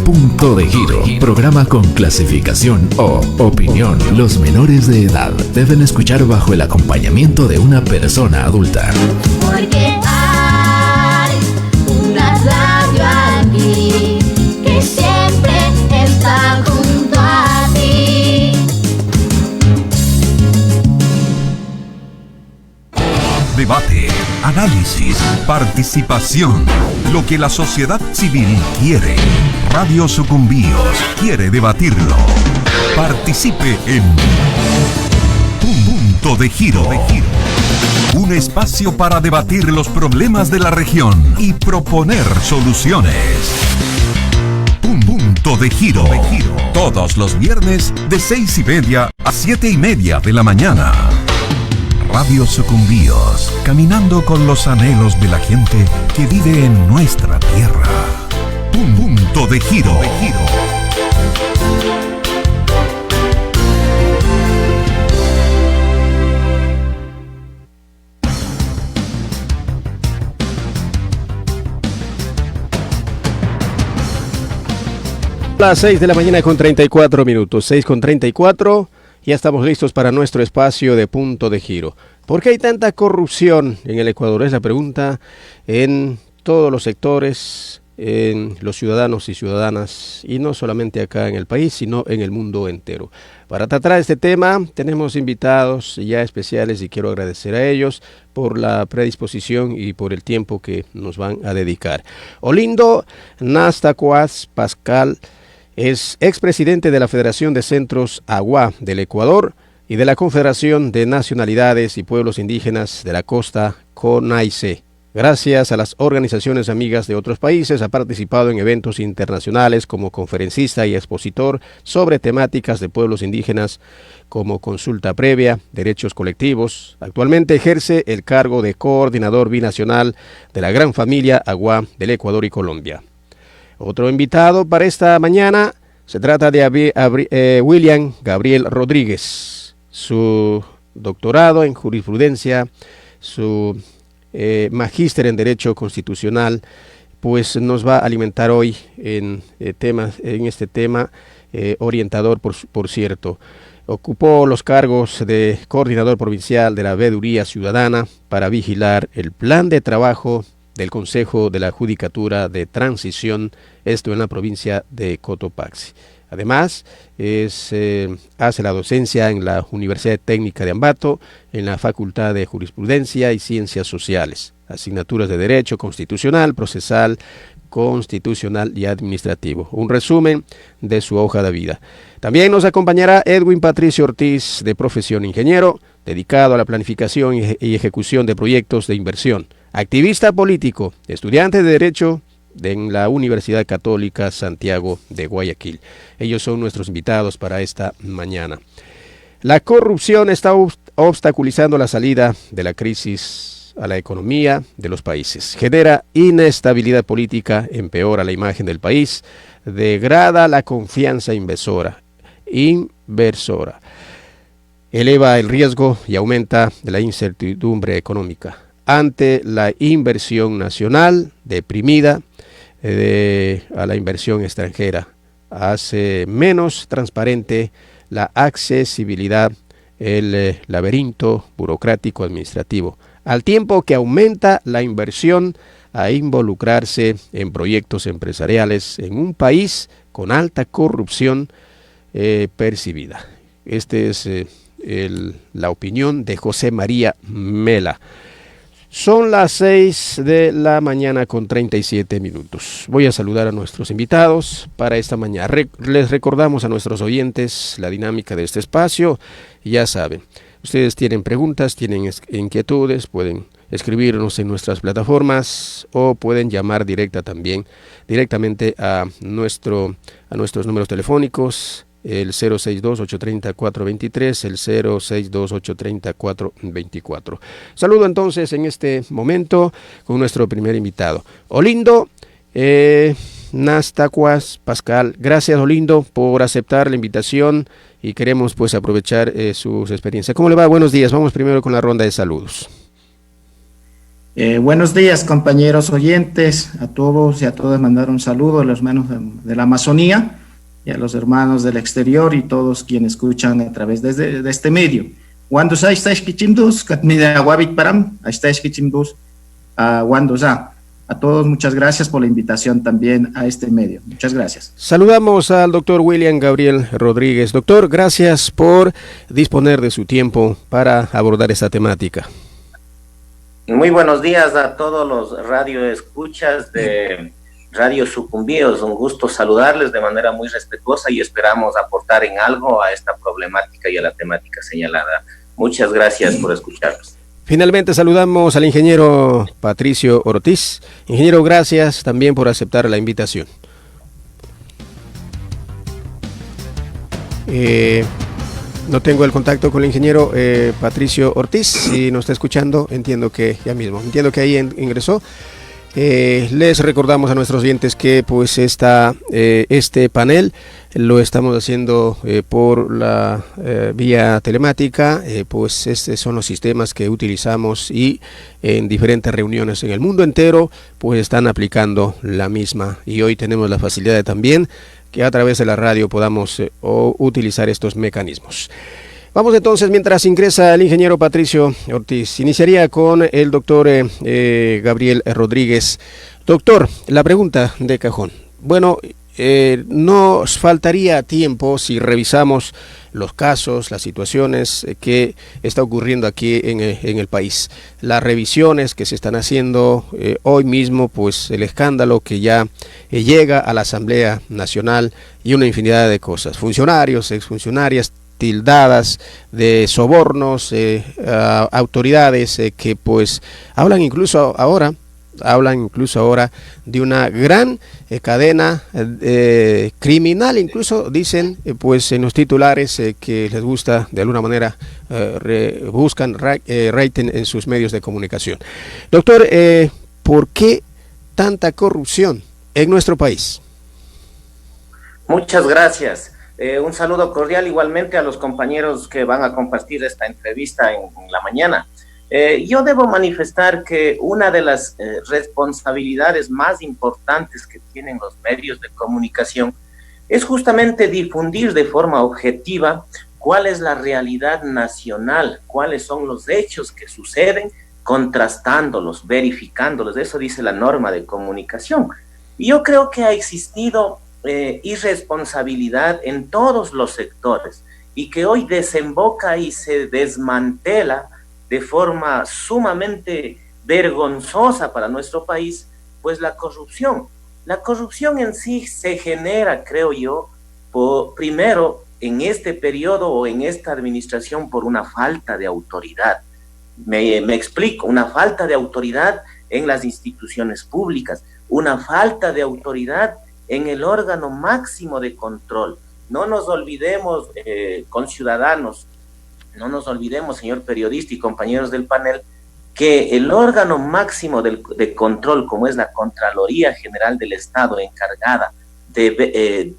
Punto de Giro, programa con clasificación O, opinión. Los menores de edad deben escuchar bajo el acompañamiento de una persona adulta. Porque hay una radio aquí que siempre está junto a ti. Debate, análisis, participación. Lo que la sociedad civil quiere. Radio Sucumbíos quiere debatirlo. Participe en Punto de Giro. Un espacio para debatir los problemas de la región y proponer soluciones. Punto de Giro. Todos los viernes de 6:30 a 7:30 de la mañana. Radio Sucumbíos, caminando con los anhelos de la gente que vive en nuestra tierra. Punto de Giro. Las 6 de la mañana con 34 minutos, 6 con 34, ya estamos listos para nuestro espacio de Punto de Giro. ¿Por qué hay tanta corrupción en el Ecuador? Es la pregunta en todos los sectores, en los ciudadanos y ciudadanas, y no solamente acá en el país, sino en el mundo entero. Para tratar este tema tenemos invitados ya especiales y quiero agradecer a ellos por la predisposición y por el tiempo que nos van a dedicar. Olindo Nastacuaz Pascal es expresidente de la Federación de Centros AGUA del Ecuador y de la Confederación de Nacionalidades y Pueblos Indígenas de la Costa, CONAICE. Gracias a las organizaciones amigas de otros países, ha participado en eventos internacionales como conferencista y expositor sobre temáticas de pueblos indígenas como consulta previa, derechos colectivos. Actualmente ejerce el cargo de coordinador binacional de la gran familia AGUA del Ecuador y Colombia. Otro invitado para esta mañana se trata de William Gabriel Rodríguez. Su doctorado en jurisprudencia, su magíster en Derecho Constitucional, pues nos va a alimentar hoy en este tema orientador, por cierto. Ocupó los cargos de coordinador provincial de la Veeduría Ciudadana para vigilar el plan de trabajo del Consejo de la Judicatura de Transición, esto en la provincia de Cotopaxi. Además, hace la docencia en la Universidad Técnica de Ambato, en la Facultad de Jurisprudencia y Ciencias Sociales, asignaturas de Derecho Constitucional, Procesal, Constitucional y Administrativo. Un resumen de su hoja de vida. También nos acompañará Edwin Patricio Ortiz, de profesión ingeniero, dedicado a la planificación y ejecución de proyectos de inversión. Activista político, estudiante de Derecho en la Universidad Católica Santiago de Guayaquil. Ellos son nuestros invitados para esta mañana. La corrupción está obstaculizando la salida de la crisis a la economía de los países. Genera inestabilidad política, empeora la imagen del país, degrada la confianza inversora, eleva el riesgo y aumenta la incertidumbre económica. Ante la inversión nacional deprimida a la inversión extranjera, hace menos transparente la accesibilidad, el laberinto burocrático administrativo, al tiempo que aumenta la inversión a involucrarse en proyectos empresariales en un país con alta corrupción percibida. Esta es la opinión de José María Mela. Son las 6 de la mañana con 37 minutos. Voy a saludar a nuestros invitados para esta mañana. Les recordamos a nuestros oyentes la dinámica de este espacio. Ya saben, ustedes tienen preguntas, tienen inquietudes, pueden escribirnos en nuestras plataformas o pueden llamar directamente a nuestros números telefónicos, el 062-830-423, el 062-830-424. Saludo entonces en este momento con nuestro primer invitado, Olindo Nastacuaz Pascal. Gracias, Olindo, por aceptar la invitación y queremos pues aprovechar sus experiencias. ¿Cómo le va? Buenos días. Vamos primero con la ronda de saludos. Buenos días, compañeros oyentes, a todos y a todas mandar un saludo a los hermanos de la Amazonía y a los hermanos del exterior y todos quienes escuchan a través de este medio. Cuando estáis kichimdus, katmida wabit param, estáis kichimdus, a todos muchas gracias por la invitación también a este medio. Muchas gracias. Saludamos al doctor William Gabriel Rodríguez. Doctor, gracias por disponer de su tiempo para abordar esta temática. Muy buenos días a todos los radioescuchas de Radio Sucumbíos. Un gusto saludarles de manera muy respetuosa y esperamos aportar en algo a esta problemática y a la temática señalada. Muchas gracias por escucharnos. Finalmente saludamos al ingeniero Patricio Ortiz. Ingeniero, gracias también por aceptar la invitación. No tengo el contacto con el ingeniero Patricio Ortiz. Si nos está escuchando, entiendo que ahí ingresó. Les recordamos a nuestros oyentes que pues este panel lo estamos haciendo por la vía telemática, pues estos son los sistemas que utilizamos y en diferentes reuniones en el mundo entero pues están aplicando la misma, y hoy tenemos la facilidad de también que a través de la radio podamos utilizar estos mecanismos. Vamos entonces, mientras ingresa el ingeniero Patricio Ortiz, iniciaría con el doctor Gabriel Rodríguez. Doctor, la pregunta de cajón. Bueno, nos faltaría tiempo si revisamos los casos, las situaciones que está ocurriendo aquí en el país. Las revisiones que se están haciendo hoy mismo, pues el escándalo que ya llega a la Asamblea Nacional y una infinidad de cosas. Funcionarios, exfuncionarias, tildadas de sobornos, autoridades que pues hablan incluso ahora de una gran cadena criminal, incluso dicen pues en los titulares que les gusta de alguna manera buscan rating en sus medios de comunicación. Doctor, ¿por qué tanta corrupción en nuestro país? Muchas gracias. Un saludo cordial igualmente a los compañeros que van a compartir esta entrevista en la mañana. Yo debo manifestar que una de las responsabilidades más importantes que tienen los medios de comunicación es justamente difundir de forma objetiva cuál es la realidad nacional, cuáles son los hechos que suceden, contrastándolos, verificándolos. Eso dice la norma de comunicación. Y yo creo que ha existido irresponsabilidad en todos los sectores y que hoy desemboca y se desmantela de forma sumamente vergonzosa para nuestro país, pues la corrupción. La corrupción en sí se genera, creo yo, primero en este periodo o en esta administración por una falta de autoridad. Me explico, una falta de autoridad en las instituciones públicas, una falta de autoridad en el órgano máximo de control. No nos olvidemos, conciudadanos, no nos olvidemos, señor periodista y compañeros del panel, que el órgano máximo de control, como es la Contraloría General del Estado, encargada de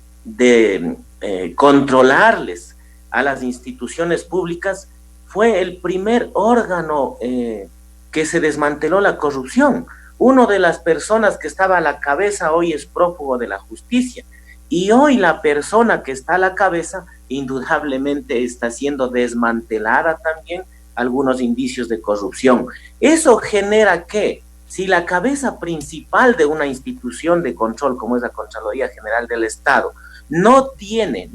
controlarles a las instituciones públicas, fue el primer órgano que se desmanteló la corrupción. Uno de las personas que estaba a la cabeza hoy es prófugo de la justicia, y hoy la persona que está a la cabeza indudablemente está siendo desmantelada también, algunos indicios de corrupción. Eso genera que, si la cabeza principal de una institución de control como es la Contraloría General del Estado no tiene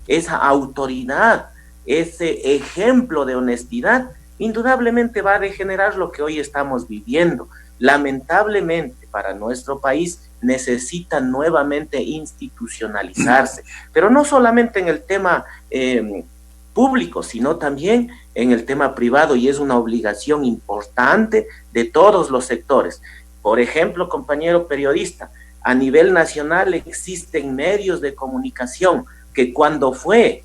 esa autoridad, ese ejemplo de honestidad, indudablemente va a degenerar lo que hoy estamos viviendo. Lamentablemente para nuestro país necesita nuevamente institucionalizarse, pero no solamente en el tema público, sino también en el tema privado, y es una obligación importante de todos los sectores. Por ejemplo, compañero periodista, a nivel nacional existen medios de comunicación que cuando fue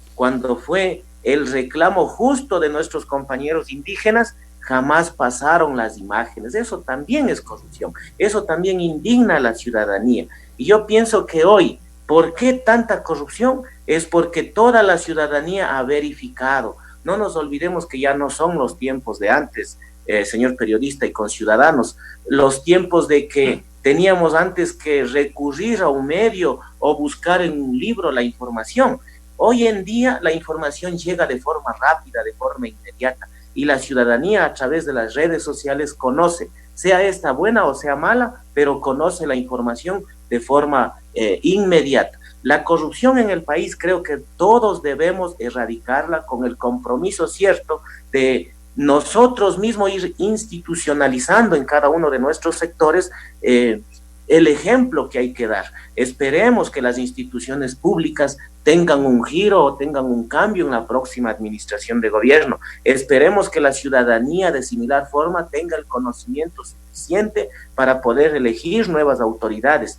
el reclamo justo de nuestros compañeros indígenas, jamás pasaron las imágenes. Eso también es corrupción, eso también indigna a la ciudadanía. Y yo pienso que hoy, ¿por qué tanta corrupción? Es porque toda la ciudadanía ha verificado. No nos olvidemos que ya no son los tiempos de antes, señor periodista y conciudadanos, los tiempos de que teníamos antes que recurrir a un medio o buscar en un libro la información. Hoy en día la información llega de forma rápida, de forma inmediata, y la ciudadanía a través de las redes sociales conoce, sea esta buena o sea mala, pero conoce la información de forma inmediata. La corrupción en el país creo que todos debemos erradicarla con el compromiso cierto de nosotros mismos ir institucionalizando en cada uno de nuestros sectores el ejemplo que hay que dar. Esperemos que las instituciones públicas tengan un giro o tengan un cambio en la próxima administración de gobierno. Esperemos que la ciudadanía de similar forma tenga el conocimiento suficiente para poder elegir nuevas autoridades.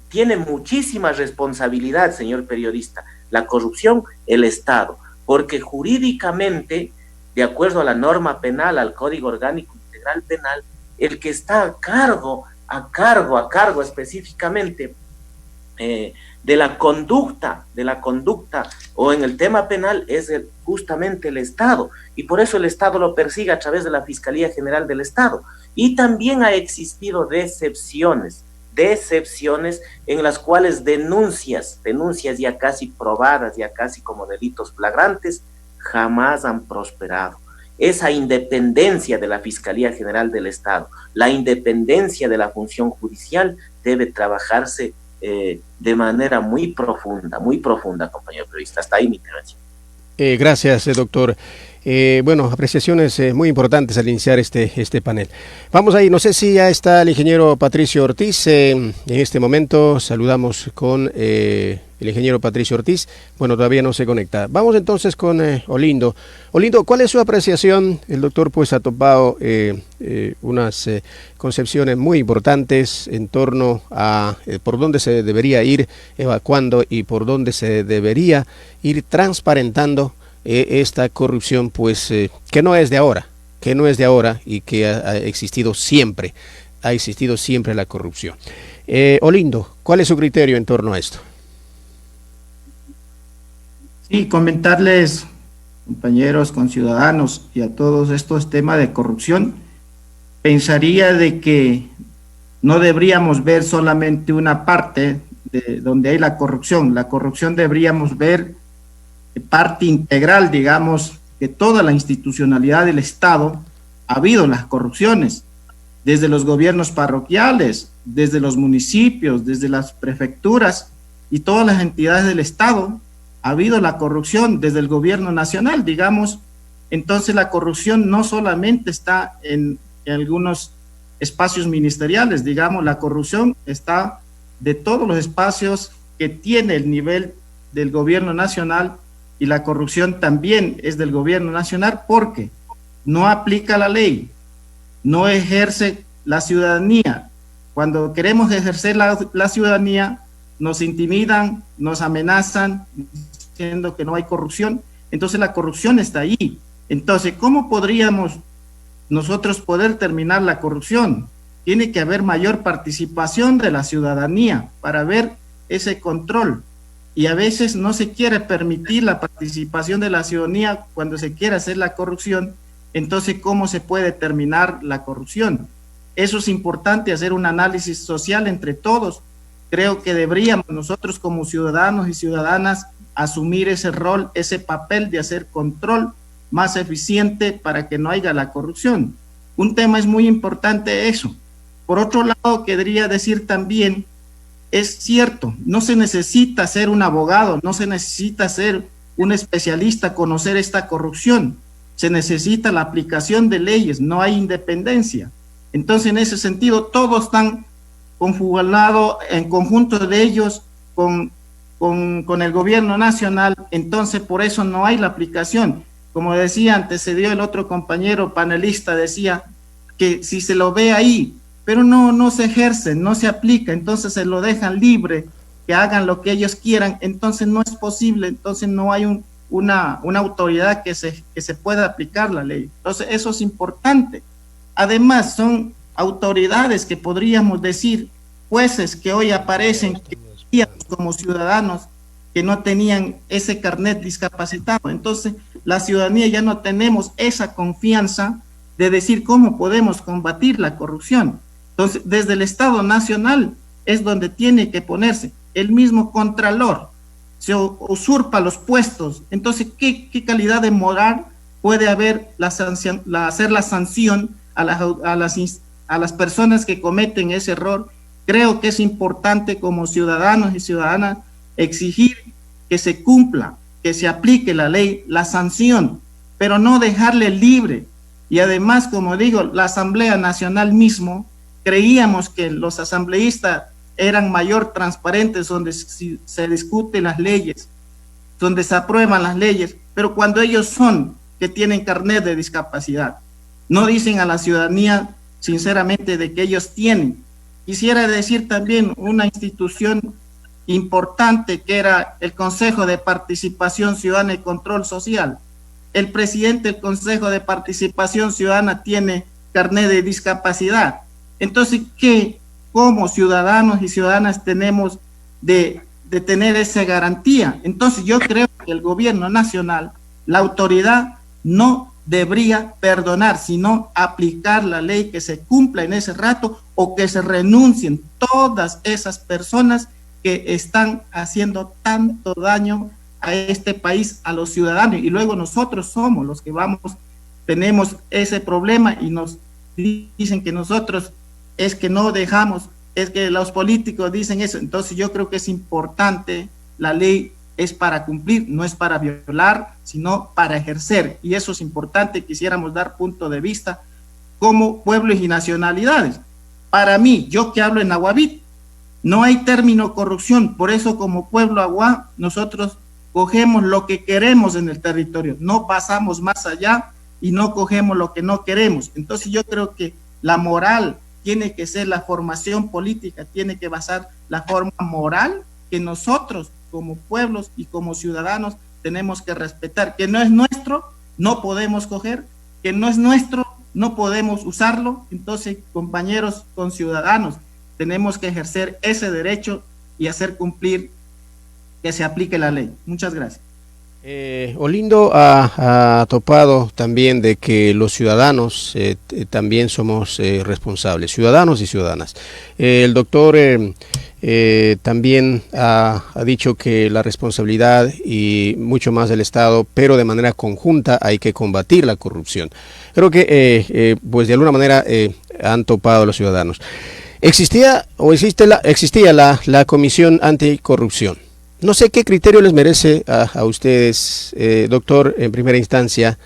Tiene muchísima responsabilidad, señor periodista, la corrupción, el Estado, porque jurídicamente, de acuerdo a la norma penal, al Código Orgánico Integral Penal, el que está a cargo específicamente de la conducta, o en el tema penal es justamente el Estado, y por eso el Estado lo persigue a través de la Fiscalía General del Estado. Y también ha existido decepciones en las cuales denuncias ya casi probadas, ya casi como delitos flagrantes, jamás han prosperado. Esa independencia de la Fiscalía General del Estado, la independencia de la función judicial debe trabajarse de manera muy profunda, compañero periodista. Hasta ahí mi intervención. Gracias, doctor. Bueno, apreciaciones muy importantes al iniciar este panel. Vamos ahí, no sé si ya está el ingeniero Patricio Ortiz. En este momento saludamos con el ingeniero Patricio Ortiz. Bueno, todavía no se conecta. Vamos entonces con Olindo. Olindo, ¿cuál es su apreciación? El doctor pues ha topado unas concepciones muy importantes en torno a por dónde se debería ir evacuando y por dónde se debería ir transparentando esta corrupción, pues que no es de ahora y que ha existido siempre la corrupción. Olindo, ¿cuál es su criterio en torno a esto? Sí, comentarles, compañeros, conciudadanos y a todos estos temas de corrupción, pensaría de que no deberíamos ver solamente una parte de donde hay la corrupción deberíamos ver parte integral, digamos, que toda la institucionalidad del Estado ha habido las corrupciones, desde los gobiernos parroquiales, desde los municipios, desde las prefecturas y todas las entidades del Estado, ha habido la corrupción desde el gobierno nacional, digamos. Entonces la corrupción no solamente está en algunos espacios ministeriales, digamos, la corrupción está de todos los espacios que tiene el nivel del gobierno nacional. Y la corrupción también es del gobierno nacional porque no aplica la ley, no ejerce la ciudadanía. Cuando queremos ejercer la ciudadanía, nos intimidan, nos amenazan, diciendo que no hay corrupción. Entonces la corrupción está ahí. Entonces, ¿cómo podríamos nosotros poder terminar la corrupción? Tiene que haber mayor participación de la ciudadanía para ver ese control. Y a veces no se quiere permitir la participación de la ciudadanía cuando se quiere hacer la corrupción. Entonces, ¿cómo se puede terminar la corrupción? Eso es importante, hacer un análisis social entre todos. Creo que deberíamos nosotros como ciudadanos y ciudadanas asumir ese rol, ese papel de hacer control más eficiente para que no haya la corrupción. Un tema es muy importante eso. Por otro lado, querría decir también, es cierto, no se necesita ser un abogado, no se necesita ser un especialista, conocer esta corrupción. Se necesita la aplicación de leyes, no hay independencia. Entonces, en ese sentido, todos están confabulados en conjunto de ellos con el gobierno nacional. Entonces, por eso no hay la aplicación. Como decía, antecedió el otro compañero panelista, decía que si se lo ve ahí, pero no se ejerce, no se aplica, entonces se lo dejan libre, que hagan lo que ellos quieran, entonces no es posible, entonces no hay una autoridad que se pueda aplicar la ley. Entonces eso es importante. Además son autoridades que podríamos decir, jueces que hoy aparecen como ciudadanos que no tenían ese carnet discapacitado. Entonces la ciudadanía ya no tenemos esa confianza de decir cómo podemos combatir la corrupción. Entonces, desde el Estado Nacional es donde tiene que ponerse. El mismo Contralor se usurpa los puestos. Entonces, ¿qué calidad de moral puede haber hacer la sanción a las personas que cometen ese error? Creo que es importante como ciudadanos y ciudadanas exigir que se cumpla, que se aplique la ley, la sanción, pero no dejarle libre. Y además, como digo, la Asamblea Nacional mismo, creíamos que los asambleístas eran mayor transparentes, donde se discuten las leyes, donde se aprueban las leyes, pero cuando ellos son que tienen carnet de discapacidad, no dicen a la ciudadanía sinceramente de que ellos tienen. Quisiera decir también una institución importante que era el Consejo de Participación Ciudadana y Control Social. El presidente del Consejo de Participación Ciudadana tiene carnet de discapacidad. Entonces, ¿qué como ciudadanos y ciudadanas tenemos de tener esa garantía? Entonces, yo creo que el gobierno nacional, la autoridad, no debería perdonar, sino aplicar la ley, que se cumpla en ese rato o que se renuncien todas esas personas que están haciendo tanto daño a este país, a los ciudadanos, y luego nosotros somos los que tenemos ese problema y nos dicen que nosotros es que no dejamos, es que los políticos dicen eso. Entonces yo creo que es importante, la ley es para cumplir, no es para violar, sino para ejercer, y eso es importante. Quisiéramos dar punto de vista como pueblos y nacionalidades. Para mí, yo que hablo en Aguavit, no hay término corrupción, por eso como pueblo agua, nosotros cogemos lo que queremos en el territorio, no pasamos más allá y no cogemos lo que no queremos. Entonces yo creo que la moral tiene que ser, la formación política tiene que basar la forma moral que nosotros como pueblos y como ciudadanos tenemos que respetar, que no es nuestro, no podemos coger, que no es nuestro, no podemos usarlo. Entonces, compañeros conciudadanos, tenemos que ejercer ese derecho y hacer cumplir que se aplique la ley. Muchas gracias. Olindo ha topado también de que los ciudadanos también somos responsables, ciudadanos y ciudadanas. El doctor también ha dicho que la responsabilidad y mucho más del Estado, pero de manera conjunta hay que combatir la corrupción. Creo que pues de alguna manera han topado los ciudadanos. Existía la Comisión Anticorrupción. No sé qué criterio les merece a ustedes, doctor, en primera instancia.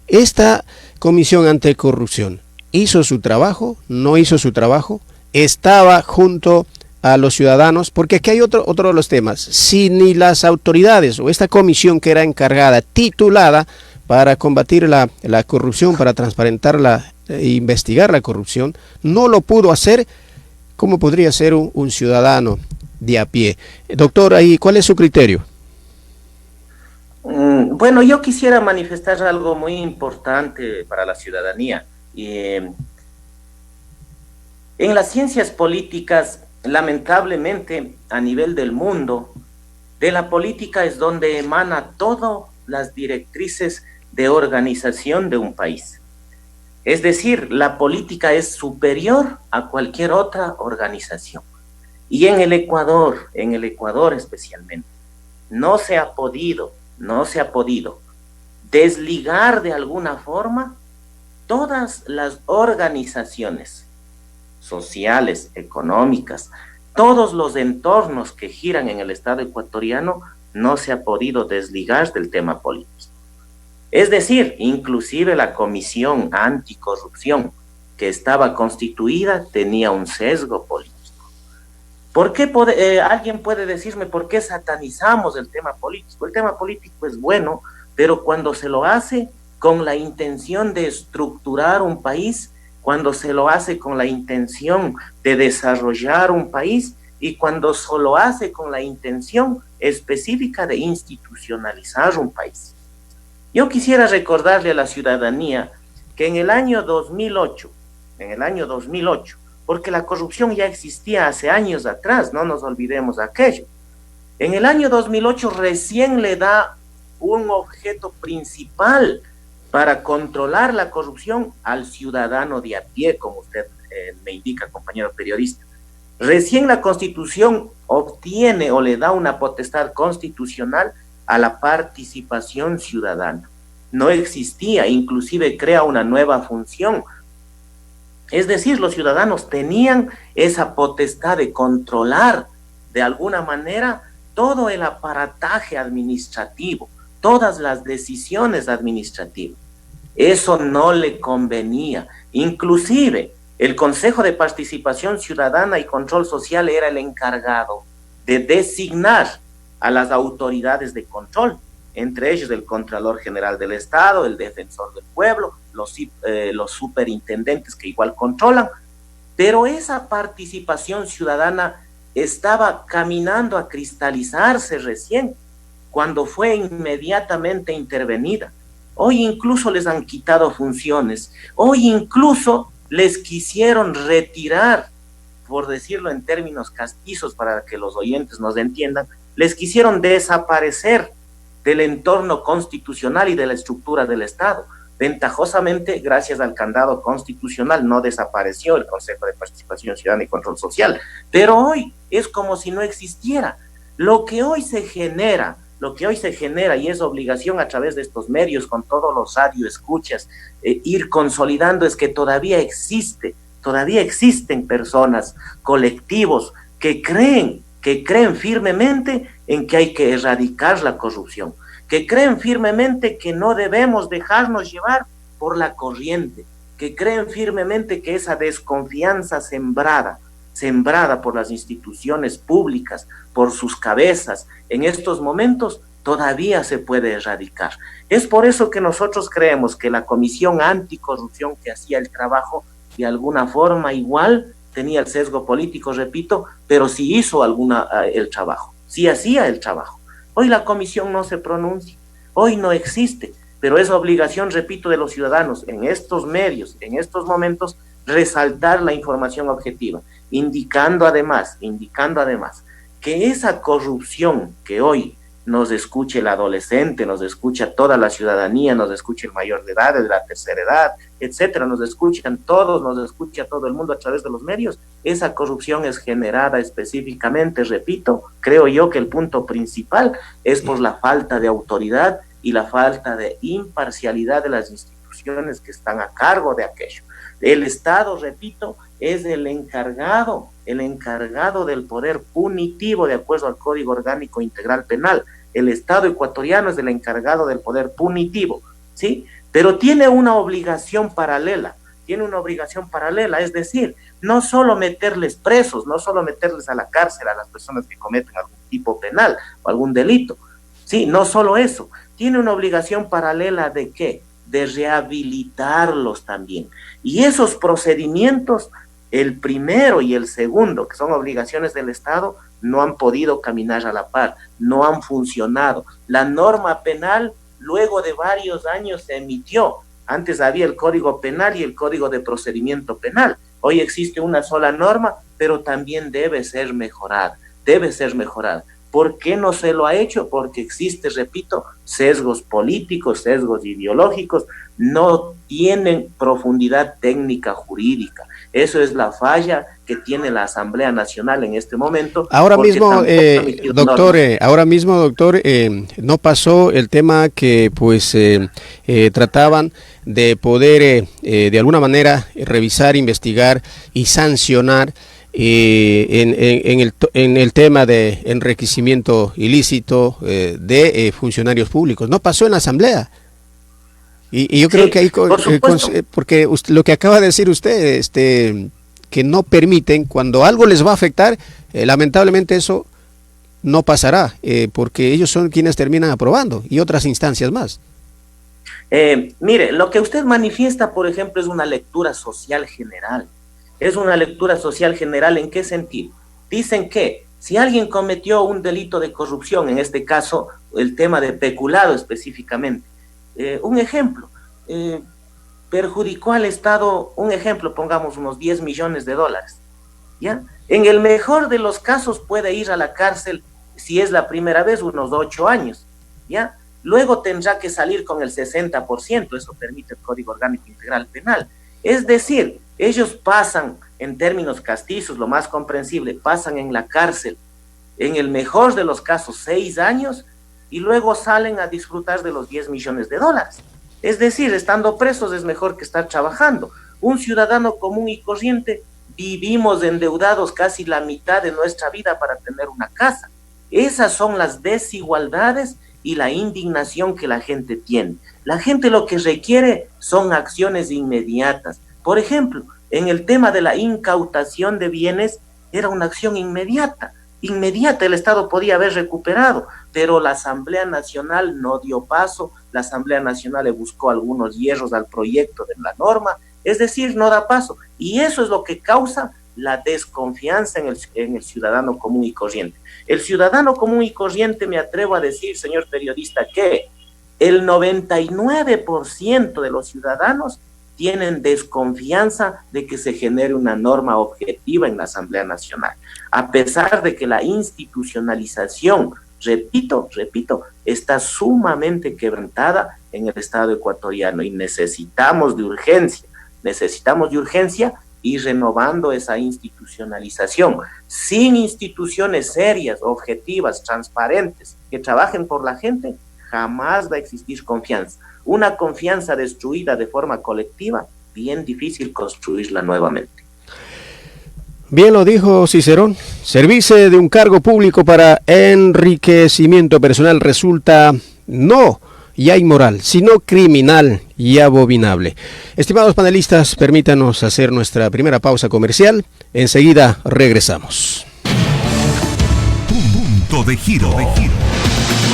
¿Esta Comisión Anticorrupción hizo su trabajo? ¿No hizo su trabajo? ¿Estaba junto a los ciudadanos? Porque aquí hay otro de los temas. Si ni las autoridades o esta comisión que era encargada, titulada para combatir la corrupción, para transparentarla e investigar la corrupción, no lo pudo hacer, ¿cómo podría ser un ciudadano de a pie? Doctor, ahí, ¿cuál es su criterio? Bueno, yo quisiera manifestar algo muy importante para la ciudadanía. En las ciencias políticas, lamentablemente, a nivel del mundo, de la política es donde emana todas las directrices de organización de un país. Es decir, la política es superior a cualquier otra organización. Y en el Ecuador especialmente, no se ha podido desligar de alguna forma todas las organizaciones sociales, económicas, todos los entornos que giran en el Estado ecuatoriano, no se ha podido desligar del tema político. Es decir, inclusive la Comisión Anticorrupción que estaba constituida tenía un sesgo político. ¿Por qué alguien puede decirme por qué satanizamos el tema político? El tema político es bueno, pero cuando se lo hace con la intención de estructurar un país, cuando se lo hace con la intención de desarrollar un país y cuando se lo hace con la intención específica de institucionalizar un país. Yo quisiera recordarle a la ciudadanía que en el año 2008, porque la corrupción ya existía hace años atrás, no nos olvidemos de aquello. En el año 2008 recién le da un objeto principal para controlar la corrupción al ciudadano de a pie, como usted me indica, compañero periodista. Recién la Constitución obtiene o le da una potestad constitucional a la participación ciudadana. No existía, inclusive crea una nueva función. Es decir, los ciudadanos tenían esa potestad de controlar de alguna manera todo el aparataje administrativo, todas las decisiones administrativas. Eso no le convenía. Inclusive, el Consejo de Participación Ciudadana y Control Social era el encargado de designar a las autoridades de control, entre ellos el Contralor General del Estado, el Defensor del Pueblo, los superintendentes que igual controlan, pero esa participación ciudadana estaba caminando a cristalizarse recién, cuando fue inmediatamente intervenida. Hoy incluso les han quitado funciones, hoy incluso les quisieron retirar, por decirlo en términos castizos para que los oyentes nos entiendan, les quisieron desaparecer del entorno constitucional y de la estructura del Estado. Ventajosamente, gracias al candado constitucional, no desapareció el Consejo de Participación Ciudadana y Control Social, pero hoy es como si no existiera. Lo que hoy se genera, y es obligación a través de estos medios, con todos los radioescuchas, ir consolidando, es que todavía existen personas, colectivos, que creen firmemente en que hay que erradicar la corrupción, que creen firmemente que no debemos dejarnos llevar por la corriente, que creen firmemente que esa desconfianza sembrada por las instituciones públicas, por sus cabezas, en estos momentos todavía se puede erradicar. Es por eso que nosotros creemos que la Comisión Anticorrupción que hacía el trabajo, de alguna forma igual tenía el sesgo político, repito, pero sí hizo el trabajo, sí hacía el trabajo. Hoy la comisión no se pronuncia, hoy no existe, pero es obligación, repito, de los ciudadanos en estos medios, en estos momentos, resaltar la información objetiva, indicando además que esa corrupción que hoy nos escuche el adolescente, nos escucha toda la ciudadanía, nos escucha el mayor de edad, de la tercera edad, etcétera, nos escucha todo el mundo a través de los medios. Esa corrupción es generada específicamente, repito, creo yo que el punto principal es por la falta de autoridad y la falta de imparcialidad de las instituciones que están a cargo de aquello. El Estado, repito, es el encargado del poder punitivo de acuerdo al Código Orgánico Integral Penal. El Estado ecuatoriano es el encargado del poder punitivo, ¿sí? Pero tiene una obligación paralela, es decir, no solo meterles presos, no solo meterles a la cárcel a las personas que cometen algún tipo penal o algún delito, ¿sí? No solo eso, tiene una obligación paralela ¿de qué? De rehabilitarlos también. Y esos procedimientos, el primero y el segundo, que son obligaciones del Estado, no han podido caminar a la par, no han funcionado. La norma penal, luego de varios años, se emitió. Antes había el Código Penal y el Código de Procedimiento Penal. Hoy existe una sola norma, pero también debe ser mejorada. ¿Por qué no se lo ha hecho? Porque existe, repito, sesgos políticos, sesgos ideológicos, no tienen profundidad técnica jurídica. Eso es la falla que tiene la Asamblea Nacional en este momento. Ahora mismo, doctor, no pasó el tema que pues trataban de poder de alguna manera revisar, investigar y sancionar en el tema de enriquecimiento ilícito de funcionarios públicos. No pasó en la Asamblea. Y yo creo que ahí, porque lo que acaba de decir usted, que no permiten, cuando algo les va a afectar, lamentablemente eso no pasará, porque ellos son quienes terminan aprobando y otras instancias más. Mire, lo que usted manifiesta, por ejemplo, es una lectura social general. ¿En qué sentido? Dicen que si alguien cometió un delito de corrupción, en este caso el tema de peculado específicamente, un ejemplo, perjudicó al Estado, pongamos unos 10 millones de dólares, ¿ya? En el mejor de los casos puede ir a la cárcel, si es la primera vez, unos 8 años, ¿ya? luego tendrá que salir con el 60%, eso permite el Código Orgánico Integral Penal. Es decir, ellos pasan, en términos castizos, lo más comprensible, pasan en la cárcel, en el mejor de los casos, 6 años, y luego salen a disfrutar de los 10 millones de dólares. Es decir, estando presos es mejor que estar trabajando. Un ciudadano común y corriente vivimos endeudados casi la mitad de nuestra vida para tener una casa. Esas son las desigualdades y la indignación que la gente tiene. La gente lo que requiere son acciones inmediatas. Por ejemplo, en el tema de la incautación de bienes, era una acción inmediata. El Estado podía haber recuperado, pero la Asamblea Nacional no dio paso, la Asamblea Nacional le buscó algunos hierros al proyecto de la norma, es decir, no da paso, y eso es lo que causa la desconfianza en el ciudadano común y corriente. El ciudadano común y corriente, me atrevo a decir, señor periodista, que el 99% de los ciudadanos tienen desconfianza de que se genere una norma objetiva en la Asamblea Nacional, a pesar de que la institucionalización, repito, está sumamente quebrantada en el Estado ecuatoriano y necesitamos de urgencia ir renovando esa institucionalización. Sin instituciones serias, objetivas, transparentes, que trabajen por la gente, jamás va a existir confianza. Una confianza destruida de forma colectiva, bien difícil construirla nuevamente. Bien lo dijo Cicerón, servirse de un cargo público para enriquecimiento personal resulta no ya inmoral, sino criminal y abominable. Estimados panelistas, permítanos hacer nuestra primera pausa comercial. Enseguida regresamos. Punto de Giro.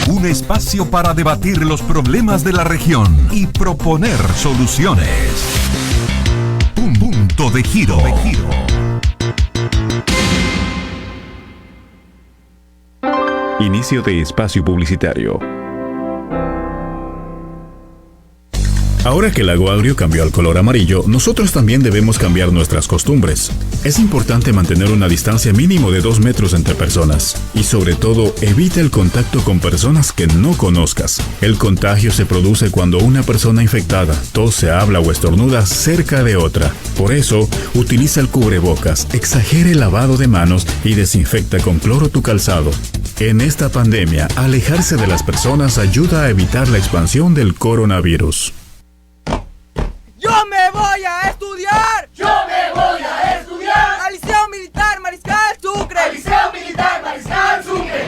Un espacio para debatir los problemas de la región y proponer soluciones. Punto de Giro. Inicio de espacio publicitario. Ahora que el lago Agrio cambió al color amarillo, nosotros también debemos cambiar nuestras costumbres. Es importante mantener una distancia mínimo de 2 metros entre personas. Y sobre todo, evita el contacto con personas que no conozcas. El contagio se produce cuando una persona infectada tose, habla o estornuda cerca de otra. Por eso, utiliza el cubrebocas, exagere el lavado de manos y desinfecta con cloro tu calzado. En esta pandemia, alejarse de las personas ayuda a evitar la expansión del coronavirus. ¡Yo me voy a estudiar! ¡Yo me voy a estudiar! ¡Al Liceo Militar Mariscal Sucre! ¡Al Liceo Militar Mariscal Sucre!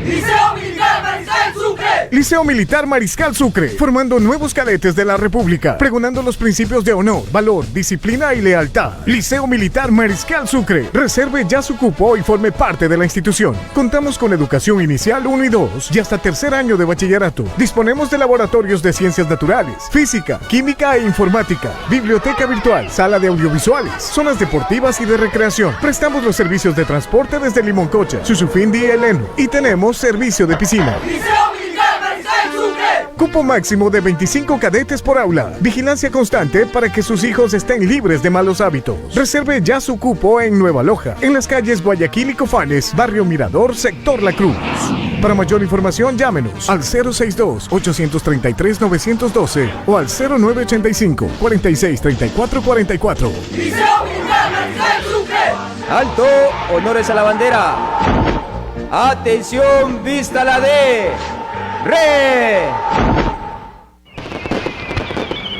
¡Liceo Militar Mariscal Sucre! Liceo Militar Mariscal Sucre, formando nuevos cadetes de la República, pregonando los principios de honor, valor, disciplina y lealtad. Liceo Militar Mariscal Sucre, reserve ya su cupo y forme parte de la institución. Contamos con educación inicial 1 y 2 y hasta 3er año de bachillerato. Disponemos de laboratorios de ciencias naturales, física, química e informática, biblioteca virtual, sala de audiovisuales, zonas deportivas y de recreación. Prestamos los servicios de transporte desde Limoncocha, Susufindi y Eleno, y tenemos servicio de piscina. ¡Liceo Militar Mariscal Sucre! Cupo máximo de 25 cadetes por aula. Vigilancia constante para que sus hijos estén libres de malos hábitos. Reserve ya su cupo en Nueva Loja, en las calles Guayaquil y Cofanes, Barrio Mirador, Sector La Cruz. Para mayor información, llámenos al 062-833-912 o al 0985-463444. ¡Liceo Militar Mariscal Sucre! ¡Alto! ¡Honores a la bandera! ¡Atención! ¡Vista la D! ¡Re!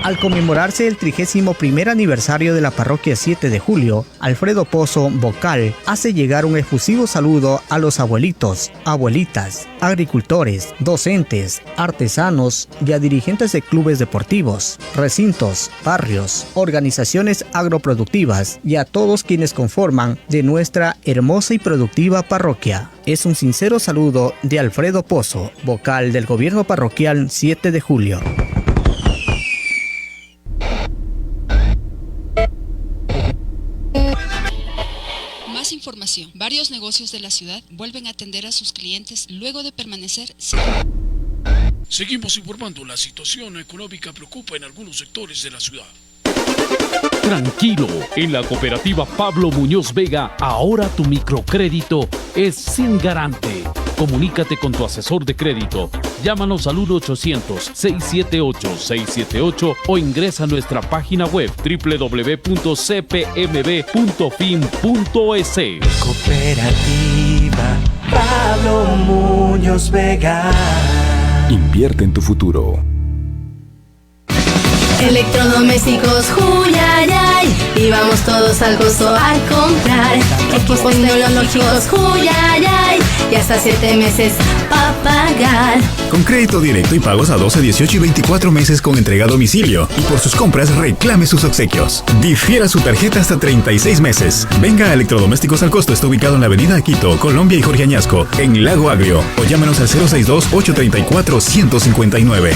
Al conmemorarse el 31º aniversario de la parroquia 7 de julio, Alfredo Pozo, vocal, hace llegar un efusivo saludo a los abuelitos, abuelitas, agricultores, docentes, artesanos y a dirigentes de clubes deportivos, recintos, barrios, organizaciones agroproductivas y a todos quienes conforman de nuestra hermosa y productiva parroquia. Es un sincero saludo de Alfredo Pozo, vocal del Gobierno Parroquial 7 de julio. Más información. Varios negocios de la ciudad vuelven a atender a sus clientes luego de permanecer. Seguimos informando. La situación económica preocupa en algunos sectores de la ciudad. Tranquilo, en la cooperativa Pablo Muñoz Vega, ahora tu microcrédito es sin garante. Comunícate con tu asesor de crédito. Llámanos al 1-800-678-678 o ingresa a nuestra página web www.cpmb.fin.es. Cooperativa Pablo Muñoz Vega. Invierte en tu futuro. Electrodomésticos Huyayay, y vamos todos al gozo a comprar. Equipos tecnológicos Huyayay, y hasta 7 meses pa' pagar. Con crédito directo y pagos a 12, 18 y 24 meses con entrega a domicilio. Y por sus compras reclame sus obsequios. Difiera su tarjeta hasta 36 meses. Venga a Electrodomésticos al Costo. Está ubicado en la avenida Quito, Colombia y Jorge Añasco, en Lago Agrio. O llámenos al 062-834-159.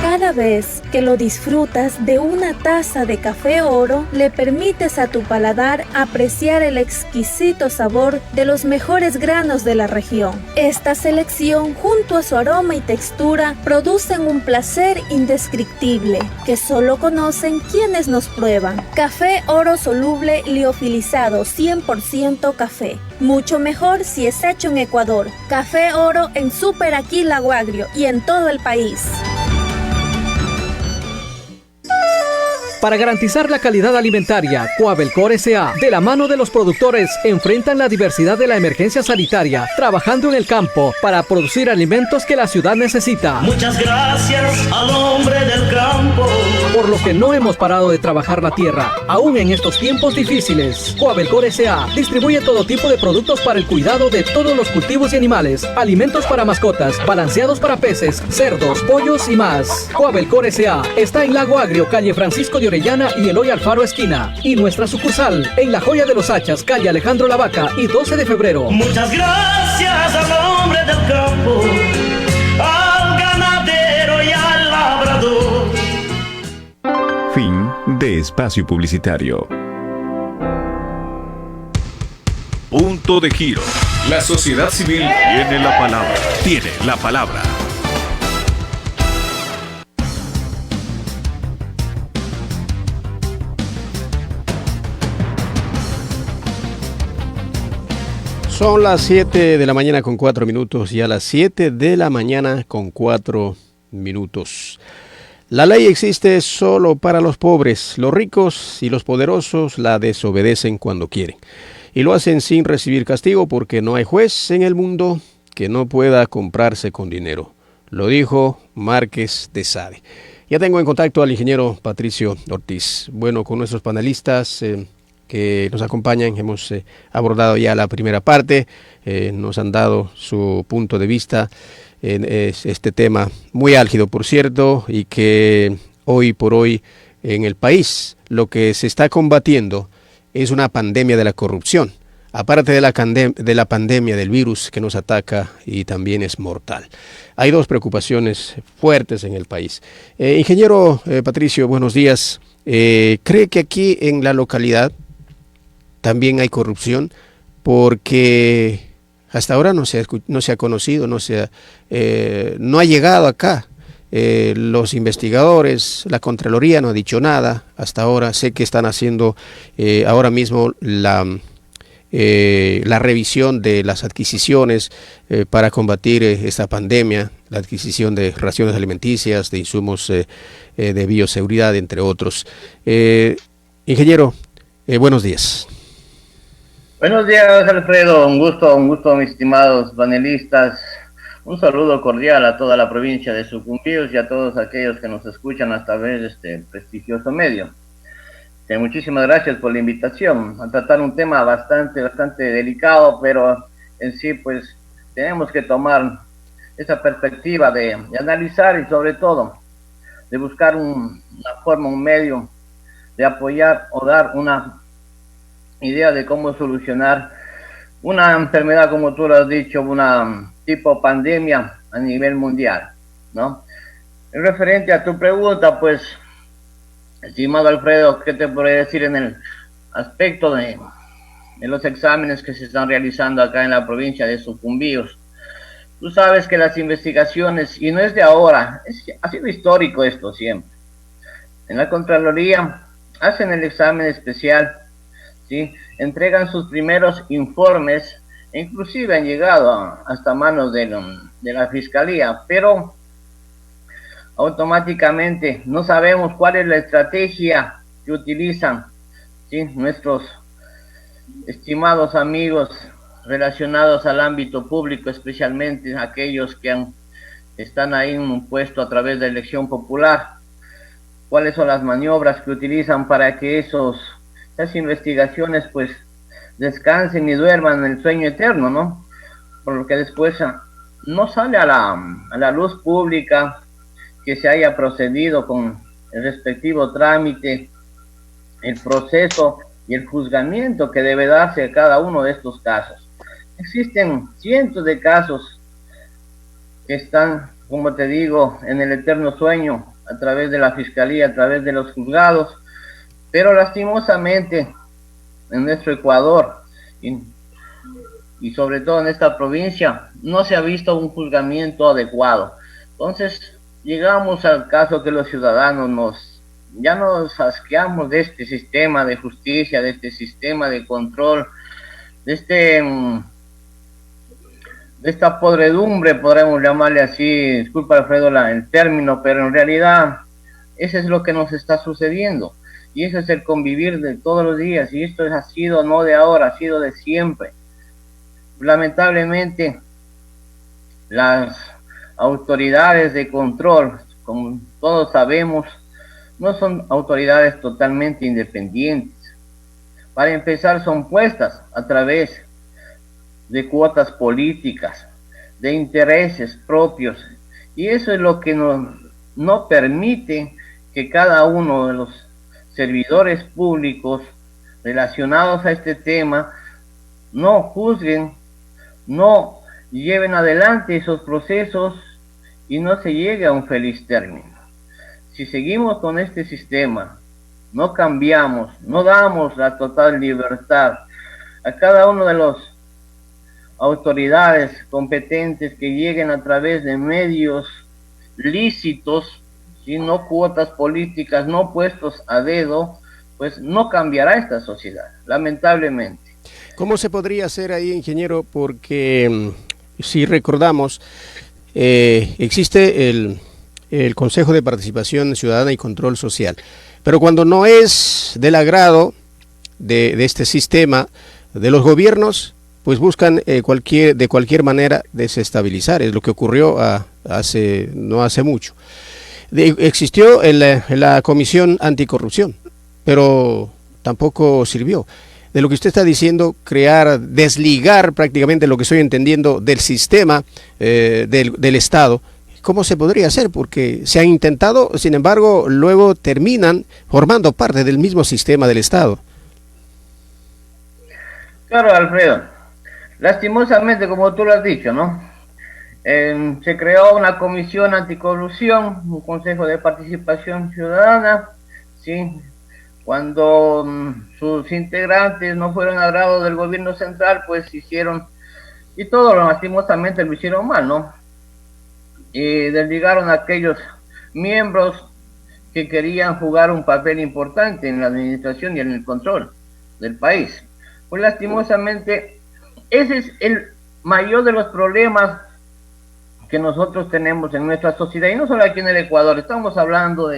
Cada vez que lo disfrutas de una taza de café oro, le permites a tu paladar apreciar el exquisito sabor de los mejores granos de la región. Esta selección, junto a su aroma y textura, producen un placer indescriptible que solo conocen quienes nos prueban. Café oro soluble liofilizado 100% café. Mucho mejor si es hecho en Ecuador. Café oro en Super Aquí Lago Agrio y en todo el país. Para garantizar la calidad alimentaria, Coabelcor S.A., de la mano de los productores, enfrentan la diversidad de la emergencia sanitaria, trabajando en el campo para producir alimentos que la ciudad necesita. Muchas gracias al hombre del campo. Por lo que no hemos parado de trabajar la tierra, aún en estos tiempos difíciles. Coabelcor S.A. distribuye todo tipo de productos para el cuidado de todos los cultivos y animales, alimentos para mascotas, balanceados para peces, cerdos, pollos y más. Coabelcor S.A. está en Lago Agrio, calle Francisco de Orellana y Eloy Alfaro esquina. Y nuestra sucursal en La Joya de los Hachas, calle Alejandro Lavaca y 12 de febrero. Muchas gracias al hombre del campo, al ganadero y al labrador. Fin de espacio publicitario. Punto de Giro. La sociedad civil tiene la palabra. Tiene la palabra. Son las 7 de la mañana con 4 minutos y a las 7 de la mañana con 4 minutos. La ley existe solo para los pobres. Los ricos y los poderosos la desobedecen cuando quieren. Y lo hacen sin recibir castigo porque no hay juez en el mundo que no pueda comprarse con dinero. Lo dijo Márquez de Sade. Ya tengo en contacto al ingeniero Patricio Ortiz. Bueno, con nuestros panelistas que nos acompañan, hemos abordado ya la primera parte, nos han dado su punto de vista en este tema muy álgido, por cierto, y que hoy por hoy en el país lo que se está combatiendo es una pandemia de la corrupción, aparte de la pandemia del virus que nos ataca y también es mortal. Hay dos preocupaciones fuertes en el país. Ingeniero Patricio, buenos días. ¿Cree que aquí en la localidad también hay corrupción? Porque hasta ahora no se ha conocido, no ha llegado acá. Los investigadores, la Contraloría no ha dicho nada hasta ahora. Sé que están haciendo ahora mismo la revisión de las adquisiciones para combatir esta pandemia, la adquisición de raciones alimenticias, de insumos de bioseguridad, entre otros. Ingeniero, buenos días. Buenos días, Alfredo. Un gusto, mis estimados panelistas. Un saludo cordial a toda la provincia de Sucumbíos y a todos aquellos que nos escuchan a través de este prestigioso medio. Muchísimas gracias por la invitación a tratar un tema bastante delicado, pero en sí, pues, tenemos que tomar esa perspectiva de analizar y sobre todo de buscar una forma, un medio de apoyar o dar una idea de cómo solucionar una enfermedad, como tú lo has dicho, una tipo pandemia a nivel mundial, ¿no? En referente a tu pregunta, pues, estimado Alfredo, ¿qué te podría decir en el aspecto de los exámenes que se están realizando acá en la provincia de Sucumbíos? Tú sabes que las investigaciones, y no es de ahora, ha sido histórico esto siempre. En la Contraloría hacen el examen especial, ¿sí? Entregan sus primeros informes inclusive han llegado hasta manos de la fiscalía, pero automáticamente no sabemos cuál es la estrategia que utilizan, ¿sí?, nuestros estimados amigos relacionados al ámbito público, especialmente aquellos que están ahí en un puesto a través de elección popular. ¿Cuáles son las maniobras que utilizan para que esas investigaciones pues descansen y duerman en el sueño eterno, ¿no? Por lo que después no sale a la luz pública que se haya procedido con el respectivo trámite, el proceso y el juzgamiento que debe darse a cada uno de estos casos. Existen cientos de casos que están, como te digo, en el eterno sueño a través de la fiscalía, a través de los juzgados, pero lastimosamente en nuestro Ecuador y sobre todo en esta provincia no se ha visto un juzgamiento adecuado. Entonces llegamos al caso que los ciudadanos ya nos asqueamos de este sistema de justicia, de este sistema de control, de esta podredumbre, podremos llamarle así, disculpa Alfredo el término, pero en realidad eso es lo que nos está sucediendo, y eso es el convivir de todos los días, y esto ha sido no de ahora, ha sido de siempre. Lamentablemente las autoridades de control, como todos sabemos, no son autoridades totalmente independientes. Para empezar, son puestas a través de cuotas políticas, de intereses propios, y eso es lo que no permite que cada uno de los servidores públicos relacionados a este tema no juzguen, no lleven adelante esos procesos y no se llegue a un feliz término. Si seguimos con este sistema, no cambiamos, no damos la total libertad a cada uno de los autoridades competentes que lleguen a través de medios lícitos, si no cuotas políticas, no puestos a dedo, pues no cambiará esta sociedad, lamentablemente. ¿Cómo se podría hacer ahí, ingeniero? Porque si recordamos, existe el Consejo de Participación Ciudadana y Control Social, pero cuando no es del agrado de este sistema, de los gobiernos, pues buscan de cualquier manera desestabilizar. Es lo que ocurrió no hace mucho. Existió la Comisión Anticorrupción, pero tampoco sirvió. De lo que usted está diciendo, desligar prácticamente lo que estoy entendiendo del sistema del Estado, ¿cómo se podría hacer? Porque se han intentado, sin embargo, luego terminan formando parte del mismo sistema del Estado. Claro, Alfredo. Lastimosamente, como tú lo has dicho, ¿no? Se creó una comisión anticorrupción, un consejo de participación ciudadana, ¿sí? Cuando sus integrantes no fueron agrado del gobierno central, pues hicieron, y todo lastimosamente lo hicieron mal, ¿no? Y desligaron a aquellos miembros que querían jugar un papel importante en la administración y en el control del país. Pues lastimosamente, ese es el mayor de los problemas que nosotros tenemos en nuestra sociedad, y no solo aquí en el Ecuador, estamos hablando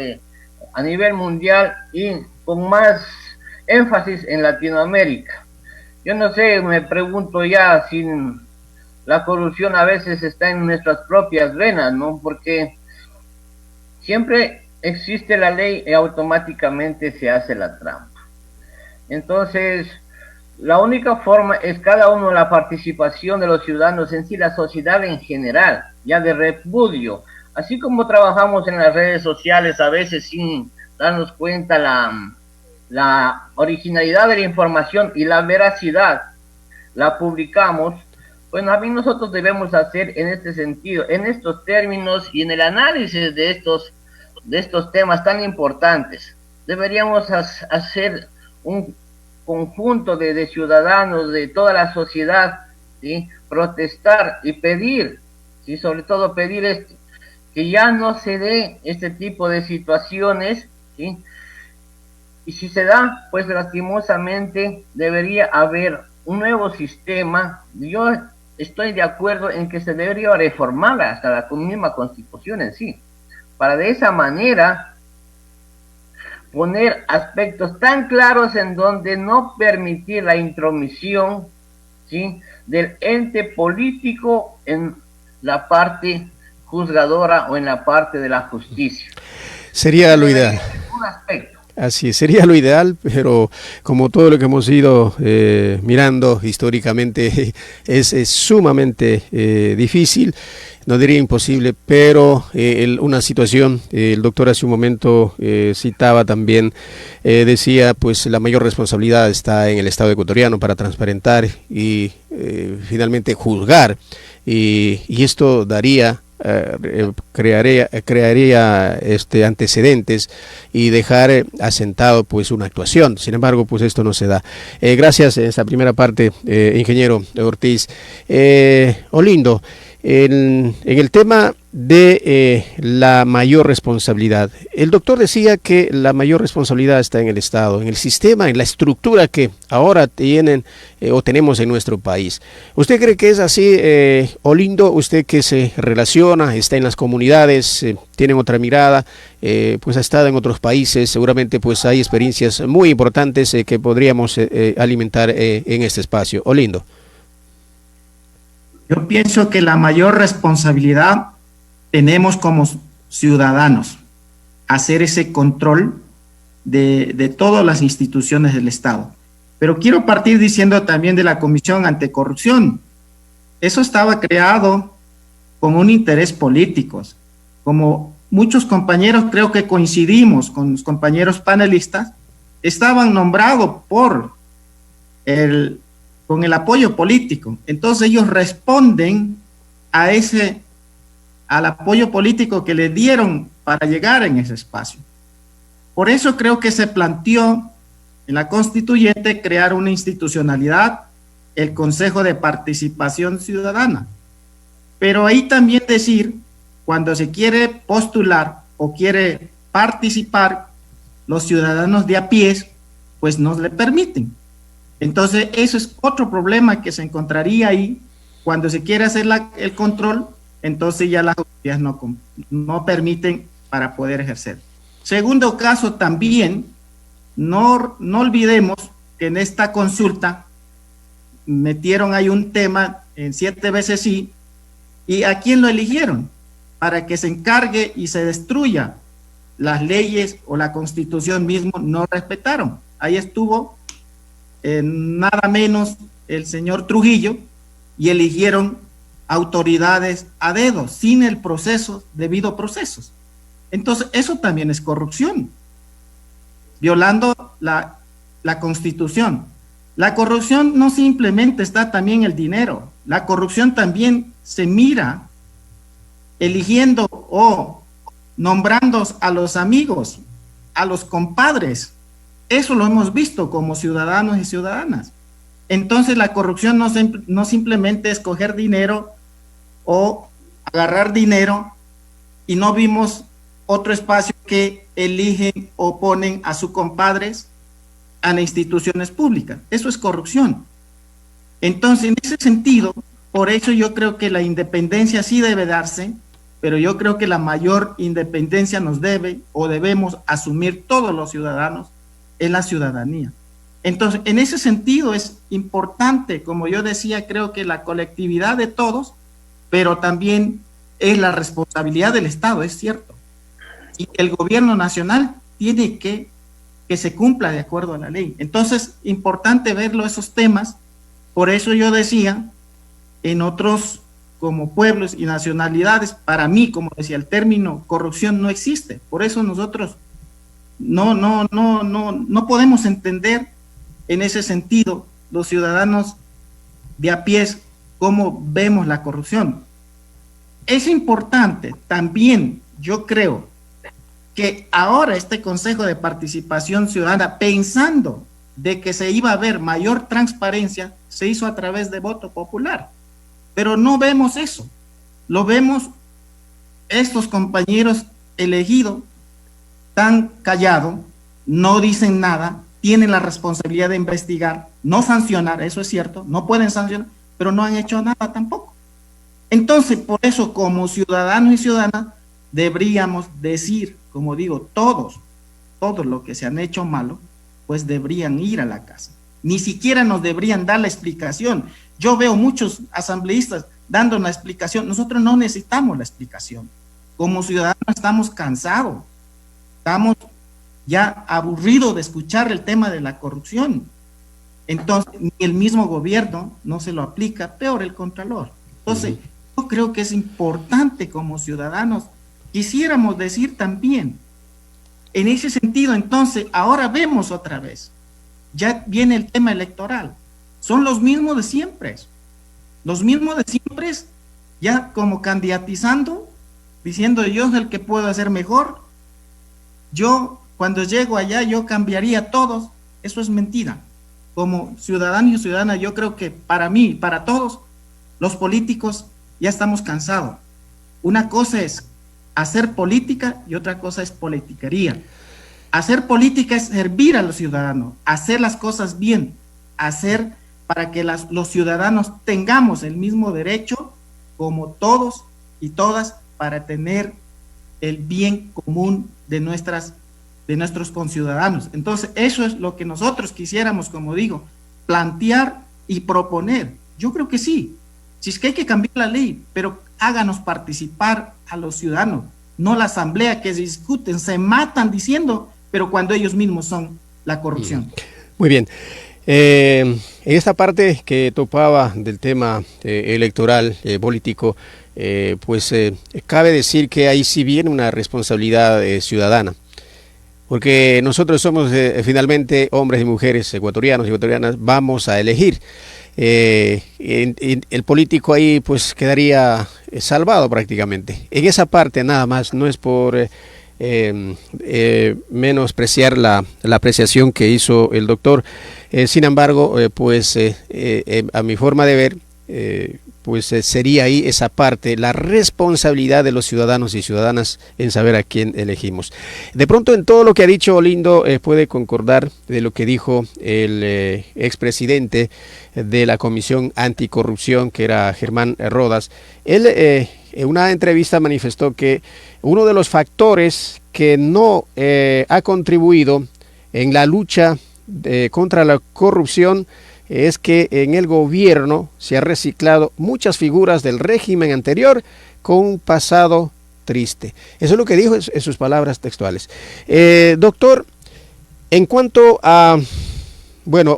a nivel mundial y con más énfasis en Latinoamérica. Yo no sé, me pregunto ya si la corrupción a veces está en nuestras propias venas, ¿no? Porque siempre existe la ley y automáticamente se hace la trampa. Entonces, la única forma es cada uno la participación de los ciudadanos en sí, la sociedad en general, ya de repudio. Así como trabajamos en las redes sociales a veces sin darnos cuenta la originalidad de la información y la veracidad, la publicamos, pues también nosotros debemos hacer en este sentido, en estos términos y en el análisis de estos temas tan importantes. Deberíamos hacer un conjunto de ciudadanos de toda la sociedad, ¿sí? Protestar y pedir, ¿sí? Sobre todo pedir que ya no se dé este tipo de situaciones, ¿sí? Y si se da, pues lastimosamente debería haber un nuevo sistema, yo estoy de acuerdo en que se debería reformar hasta la misma Constitución en sí, para de esa manera poner aspectos tan claros en donde no permitir la intromisión, ¿sí?, del ente político en la parte juzgadora o en la parte de la justicia. Sería lo ideal. Un aspecto. Así es, sería lo ideal, pero como todo lo que hemos ido mirando históricamente es sumamente difícil, no diría imposible, pero una situación, el doctor hace un momento citaba también, decía, pues la mayor responsabilidad está en el Estado ecuatoriano para transparentar y finalmente juzgar, y esto daría... crearía antecedentes y dejar asentado pues una actuación. Sin embargo, pues esto no se da. Gracias en esta primera parte, ingeniero Ortiz. Olindo, en el tema de la mayor responsabilidad, el doctor decía que la mayor responsabilidad está en el Estado, en el sistema, en la estructura que ahora tienen o tenemos en nuestro país. ¿Usted cree que es así, Olindo? Usted que se relaciona, está en las comunidades, tienen otra mirada, pues ha estado en otros países, seguramente pues hay experiencias muy importantes que podríamos alimentar en este espacio. Olindo. Yo pienso que la mayor responsabilidad tenemos como ciudadanos, hacer ese control de todas las instituciones del Estado. Pero quiero partir diciendo también de la Comisión Anticorrupción. Eso estaba creado con un interés político. Como muchos compañeros creo que coincidimos con los compañeros panelistas, estaban nombrados con el apoyo político. Entonces ellos responden al apoyo político que le dieron para llegar en ese espacio. Por eso creo que se planteó en la constituyente crear una institucionalidad, el Consejo de Participación Ciudadana. Pero ahí también decir, cuando se quiere postular o quiere participar, los ciudadanos de a pie, pues no le permiten. Entonces, eso es otro problema que se encontraría ahí. Cuando se quiere hacer el control, entonces ya las autoridades no permiten para poder ejercer. Segundo caso también, no olvidemos que en esta consulta metieron ahí un tema en 7 veces sí, y ¿a quién lo eligieron? Para que se encargue y se destruya las leyes o la Constitución mismo, no respetaron. Ahí estuvo nada menos el señor Trujillo, y eligieron autoridades a dedo, sin el debido procesos. Entonces, eso también es corrupción, violando la Constitución. La corrupción no simplemente está también el dinero, la corrupción también se mira eligiendo o nombrando a los amigos, a los compadres. Eso lo hemos visto como ciudadanos y ciudadanas. Entonces la corrupción no simplemente es coger dinero o agarrar dinero, y no vimos otro espacio que eligen o ponen a sus compadres a las instituciones públicas. Eso es corrupción. Entonces, en ese sentido, por eso yo creo que la independencia sí debe darse, pero yo creo que la mayor independencia nos debemos asumir todos los ciudadanos, es la ciudadanía. Entonces, en ese sentido es importante, como yo decía, creo que la colectividad de todos, pero también es la responsabilidad del Estado, es cierto. Y el gobierno nacional tiene que se cumpla de acuerdo a la ley. Entonces, importante verlo esos temas. Por eso yo decía, en otros como pueblos y nacionalidades, para mí, como decía, el término corrupción no existe. Por eso nosotros no podemos entender en ese sentido los ciudadanos de a pie cómo vemos la corrupción. Es importante también, yo creo, que ahora este Consejo de Participación Ciudadana, pensando de que se iba a ver mayor transparencia, se hizo a través de voto popular. Pero no vemos eso. Lo vemos estos compañeros elegidos tan callados, no dicen nada, tienen la responsabilidad de investigar, no sancionar, eso es cierto, no pueden sancionar, pero no han hecho nada tampoco. Entonces, por eso, como ciudadanos y ciudadanas, deberíamos decir, como digo, todos los que se han hecho malo, pues deberían ir a la casa. Ni siquiera nos deberían dar la explicación. Yo veo muchos asambleístas dando una explicación. Nosotros no necesitamos la explicación. Como ciudadanos estamos cansados, estamos ya aburridos de escuchar el tema de la corrupción. Entonces, ni el mismo gobierno no se lo aplica, peor el Contralor. Entonces, yo creo que es importante como ciudadanos, quisiéramos decir también, en ese sentido, entonces, ahora vemos otra vez, ya viene el tema electoral, son los mismos de siempre, ya como candidatizando, diciendo yo soy el que puedo hacer mejor, yo cuando llego allá yo cambiaría a todos. Eso es mentira. Como ciudadano y ciudadana, yo creo que para mí, para todos los políticos, ya estamos cansados. Una cosa es hacer política y otra cosa es politiquería. Hacer política es servir a los ciudadanos, hacer las cosas bien, hacer para que los ciudadanos tengamos el mismo derecho como todos y todas para tener el bien común de nuestros conciudadanos. Entonces, eso es lo que nosotros quisiéramos, como digo, plantear y proponer. Yo creo que sí, si es que hay que cambiar la ley, pero háganos participar a los ciudadanos, no la asamblea que se discuten, se matan diciendo, pero cuando ellos mismos son la corrupción. Muy bien. En esta parte que topaba del tema electoral, político, cabe decir que ahí sí viene una responsabilidad ciudadana, porque nosotros somos finalmente hombres y mujeres ecuatorianos y ecuatorianas, vamos a elegir. El político ahí pues quedaría salvado prácticamente. En esa parte nada más, no es por menospreciar la apreciación que hizo el doctor. Sin embargo, a mi forma de ver, sería ahí esa parte, la responsabilidad de los ciudadanos y ciudadanas en saber a quién elegimos. De pronto, en todo lo que ha dicho Olindo, puede concordar de lo que dijo el expresidente de la Comisión Anticorrupción, que era Germán Rodas. Él en una entrevista manifestó que uno de los factores que no ha contribuido en la lucha contra la corrupción es que en el gobierno se ha reciclado muchas figuras del régimen anterior con un pasado triste. Eso es lo que dijo en sus palabras textuales. Doctor, en cuanto a,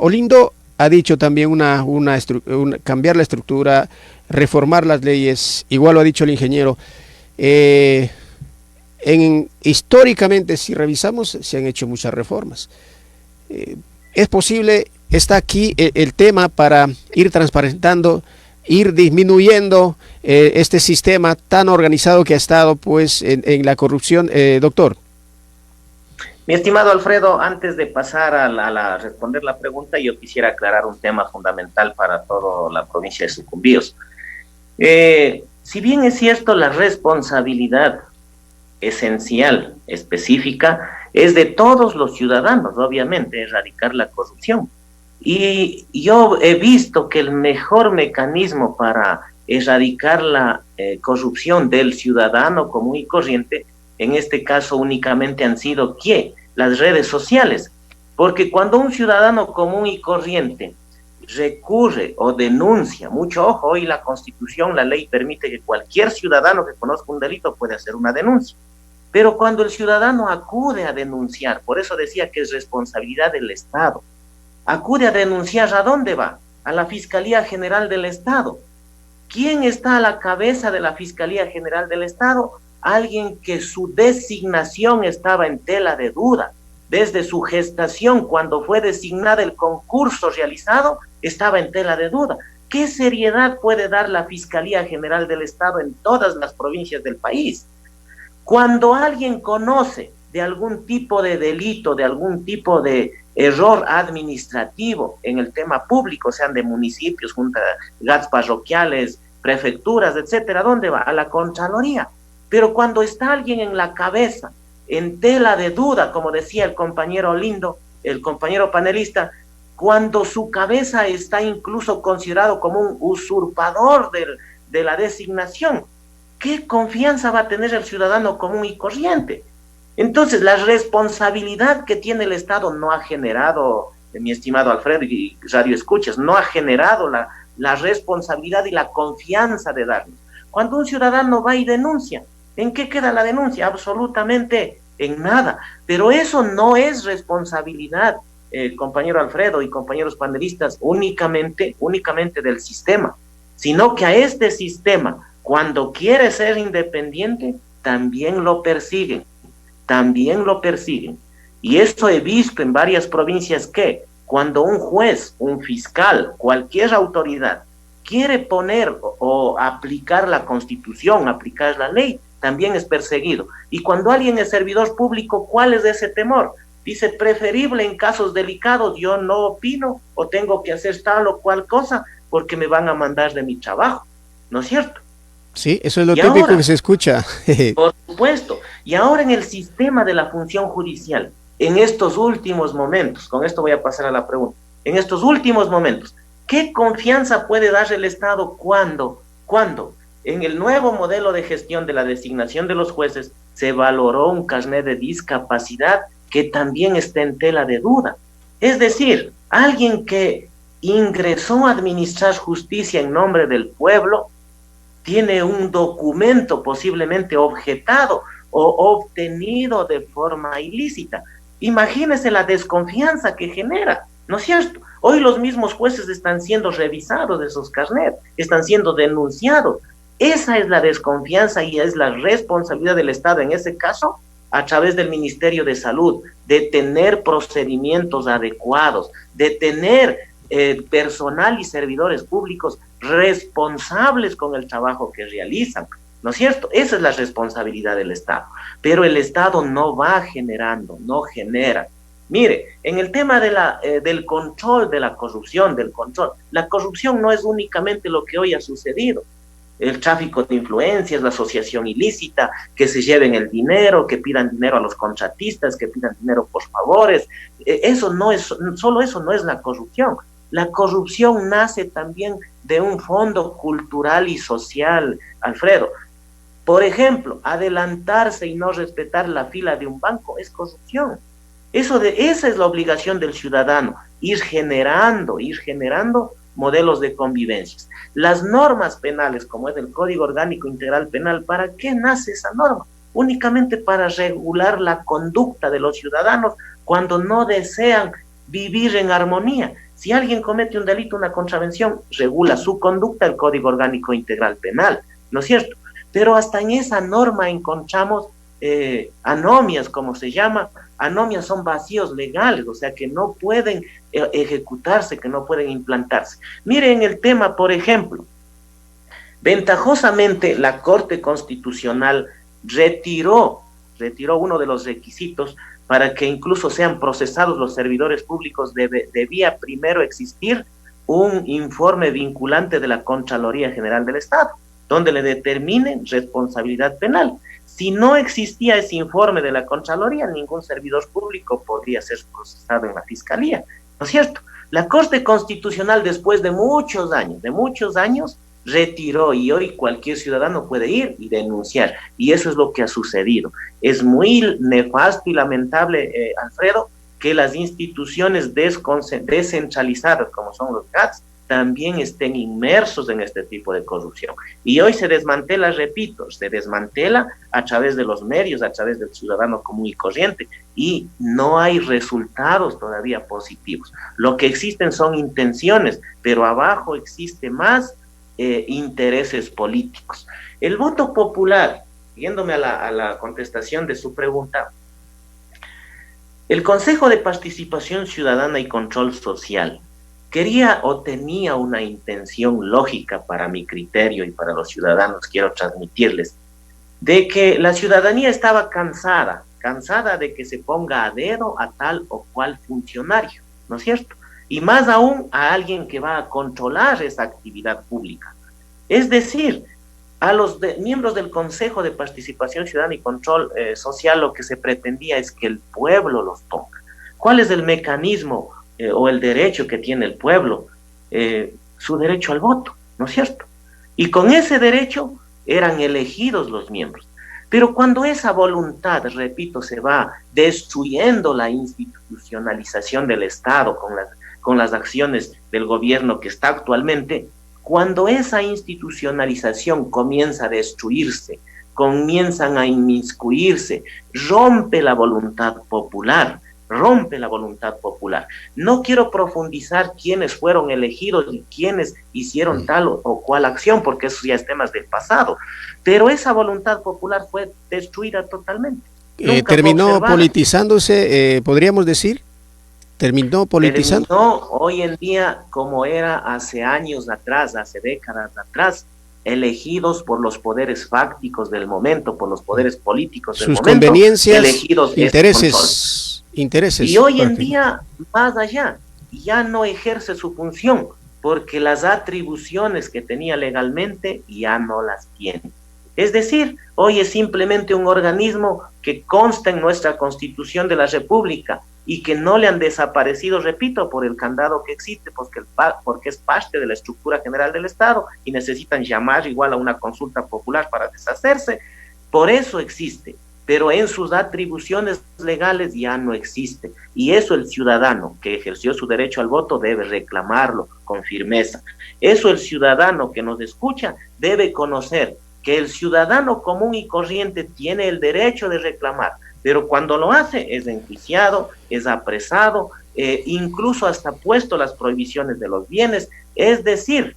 Olindo ha dicho también cambiar la estructura, reformar las leyes, igual lo ha dicho el ingeniero. Históricamente, si revisamos, se han hecho muchas reformas. Es posible, está aquí el tema para ir transparentando, ir disminuyendo este sistema tan organizado que ha estado en la corrupción, doctor. Mi estimado Alfredo, antes de pasar a responder la pregunta, yo quisiera aclarar un tema fundamental para toda la provincia de Sucumbíos. Si bien es cierto, la responsabilidad esencial, específica, es de todos los ciudadanos, obviamente, erradicar la corrupción. Y yo he visto que el mejor mecanismo para erradicar la corrupción del ciudadano común y corriente, en este caso únicamente han sido las redes sociales, porque cuando un ciudadano común y corriente recurre o denuncia, mucho ojo, hoy la Constitución, la ley permite que cualquier ciudadano que conozca un delito puede hacer una denuncia, pero cuando el ciudadano acude a denunciar, por eso decía que es responsabilidad del Estado, acude a denunciar, ¿a dónde va? A la Fiscalía General del Estado. ¿Quién está a la cabeza de la Fiscalía General del Estado? Alguien que su designación estaba en tela de duda. Desde su gestación, cuando fue designada el concurso realizado, estaba en tela de duda. ¿Qué seriedad puede dar la Fiscalía General del Estado en todas las provincias del país? Cuando alguien conoce de algún tipo de delito, de algún tipo de error administrativo en el tema público, sean de municipios, juntas, GATS parroquiales, prefecturas, etcétera, ¿dónde va? A la Contraloría. Pero cuando está alguien en la cabeza, en tela de duda, como decía el compañero Olindo, el compañero panelista, cuando su cabeza está incluso considerado como un usurpador de la designación, ¿qué confianza va a tener el ciudadano común y corriente? Entonces, la responsabilidad que tiene el Estado no ha generado, mi estimado Alfredo y Radio Escuchas, no ha generado la responsabilidad y la confianza de darnos. Cuando un ciudadano va y denuncia, ¿en qué queda la denuncia? Absolutamente en nada. Pero eso no es responsabilidad, compañero Alfredo y compañeros panelistas, únicamente del sistema, sino que a este sistema, cuando quiere ser independiente, también lo persiguen. Y esto he visto en varias provincias que cuando un juez, un fiscal, cualquier autoridad quiere poner o aplicar la Constitución, aplicar la ley, también es perseguido. Y cuando alguien es servidor público, ¿cuál es ese temor? Dice, preferible en casos delicados, yo no opino o tengo que hacer tal o cual cosa porque me van a mandar de mi trabajo, ¿no es cierto? Sí, eso es lo típico que se escucha. Por supuesto. Y ahora en el sistema de la función judicial, en estos últimos momentos, con esto voy a pasar a la pregunta, en estos últimos momentos, ¿qué confianza puede dar el Estado cuando en el nuevo modelo de gestión de la designación de los jueces se valoró un carnet de discapacidad que también está en tela de duda? Es decir, alguien que ingresó a administrar justicia en nombre del pueblo tiene un documento posiblemente objetado o obtenido de forma ilícita. Imagínese la desconfianza que genera, ¿no es cierto? Hoy los mismos jueces están siendo revisados de esos carnets, están siendo denunciados. Esa es la desconfianza y es la responsabilidad del Estado en ese caso, a través del Ministerio de Salud, de tener procedimientos adecuados, de tener personal y servidores públicos responsables con el trabajo que realizan, ¿no es cierto? Esa es la responsabilidad del Estado, pero el Estado no va generando, no genera. Mire, en el tema del control de la corrupción, la corrupción no es únicamente lo que hoy ha sucedido, el tráfico de influencias, la asociación ilícita, que se lleven el dinero, que pidan dinero a los contratistas, que pidan dinero por favores, solo eso no es la corrupción. La corrupción nace también de un fondo cultural y social, Alfredo. Por ejemplo, adelantarse y no respetar la fila de un banco es corrupción. Esa es la obligación del ciudadano, ir generando modelos de convivencias. Las normas penales, como es el Código Orgánico Integral Penal, ¿para qué nace esa norma? Únicamente para regular la conducta de los ciudadanos cuando no desean vivir en armonía. Si alguien comete un delito, una contravención, regula su conducta el Código Orgánico Integral Penal, ¿no es cierto? Pero hasta en esa norma encontramos anomias, como se llama. Anomias son vacíos legales, o sea que no pueden ejecutarse, que no pueden implantarse. Miren el tema, por ejemplo, ventajosamente la Corte Constitucional retiró uno de los requisitos para que incluso sean procesados los servidores públicos. Debía primero existir un informe vinculante de la Contraloría General del Estado, donde le determinen responsabilidad penal. Si no existía ese informe de la Contraloría, ningún servidor público podría ser procesado en la Fiscalía, ¿no es cierto? La Corte Constitucional, después de muchos años, retiró, y hoy cualquier ciudadano puede ir y denunciar, y eso es lo que ha sucedido. Es muy nefasto y lamentable, Alfredo, que las instituciones descentralizadas, como son los GATS, también estén inmersos en este tipo de corrupción. Y hoy se desmantela, repito, a través de los medios, a través del ciudadano común y corriente, y no hay resultados todavía positivos. Lo que existen son intenciones, pero abajo existe más intereses políticos. El voto popular, yéndome a la contestación de su pregunta, el Consejo de Participación Ciudadana y Control Social quería o tenía una intención lógica, para mi criterio y para los ciudadanos quiero transmitirles, de que la ciudadanía estaba cansada de que se ponga a dedo a tal o cual funcionario, ¿no es cierto? Y más aún a alguien que va a controlar esa actividad pública. Es decir, a los miembros del Consejo de Participación Ciudadana y Control Social lo que se pretendía es que el pueblo los ponga. ¿Cuál es el mecanismo o el derecho que tiene el pueblo? Su derecho al voto, ¿no es cierto? Y con ese derecho eran elegidos los miembros. Pero cuando esa voluntad, repito, se va destruyendo la institucionalización del Estado con las acciones del gobierno que está actualmente, cuando esa institucionalización comienza a destruirse, comienzan a inmiscuirse, rompe la voluntad popular. No quiero profundizar quiénes fueron elegidos y quiénes hicieron tal o cual acción, porque eso ya es temas del pasado, pero esa voluntad popular fue destruida totalmente. Terminó politizándose, podríamos decir. Terminó Hoy en día como era hace años atrás, hace décadas atrás, elegidos por los poderes fácticos del momento, por los poderes políticos del momento. Sus conveniencias, elegidos intereses. Y hoy en día, más allá, ya no ejerce su función, porque las atribuciones que tenía legalmente ya no las tiene. Es decir, hoy es simplemente un organismo que consta en nuestra Constitución de la República y que no le han desaparecido, repito, por el candado que existe, porque es parte de la estructura general del Estado y necesitan llamar igual a una consulta popular para deshacerse. Por eso existe, pero en sus atribuciones legales ya no existe. Y eso el ciudadano que ejerció su derecho al voto debe reclamarlo con firmeza. Eso el ciudadano que nos escucha debe conocer que el ciudadano común y corriente tiene el derecho de reclamar, pero cuando lo hace es enjuiciado, es apresado, incluso hasta puesto las prohibiciones de los bienes. Es decir,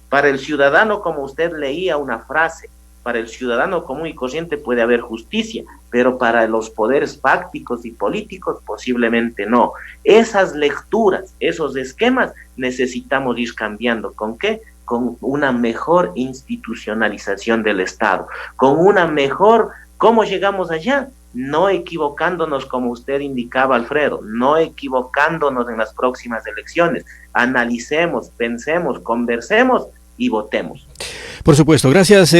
para el ciudadano, como usted leía una frase, para el ciudadano común y corriente puede haber justicia, pero para los poderes fácticos y políticos posiblemente no. Esas lecturas, esos esquemas necesitamos ir cambiando. ¿Con qué? Con una mejor institucionalización del Estado, con una mejor. ¿Cómo llegamos allá? No equivocándonos, como usted indicaba, Alfredo, no equivocándonos en las próximas elecciones. Analicemos, pensemos, conversemos y votemos. Por supuesto, gracias,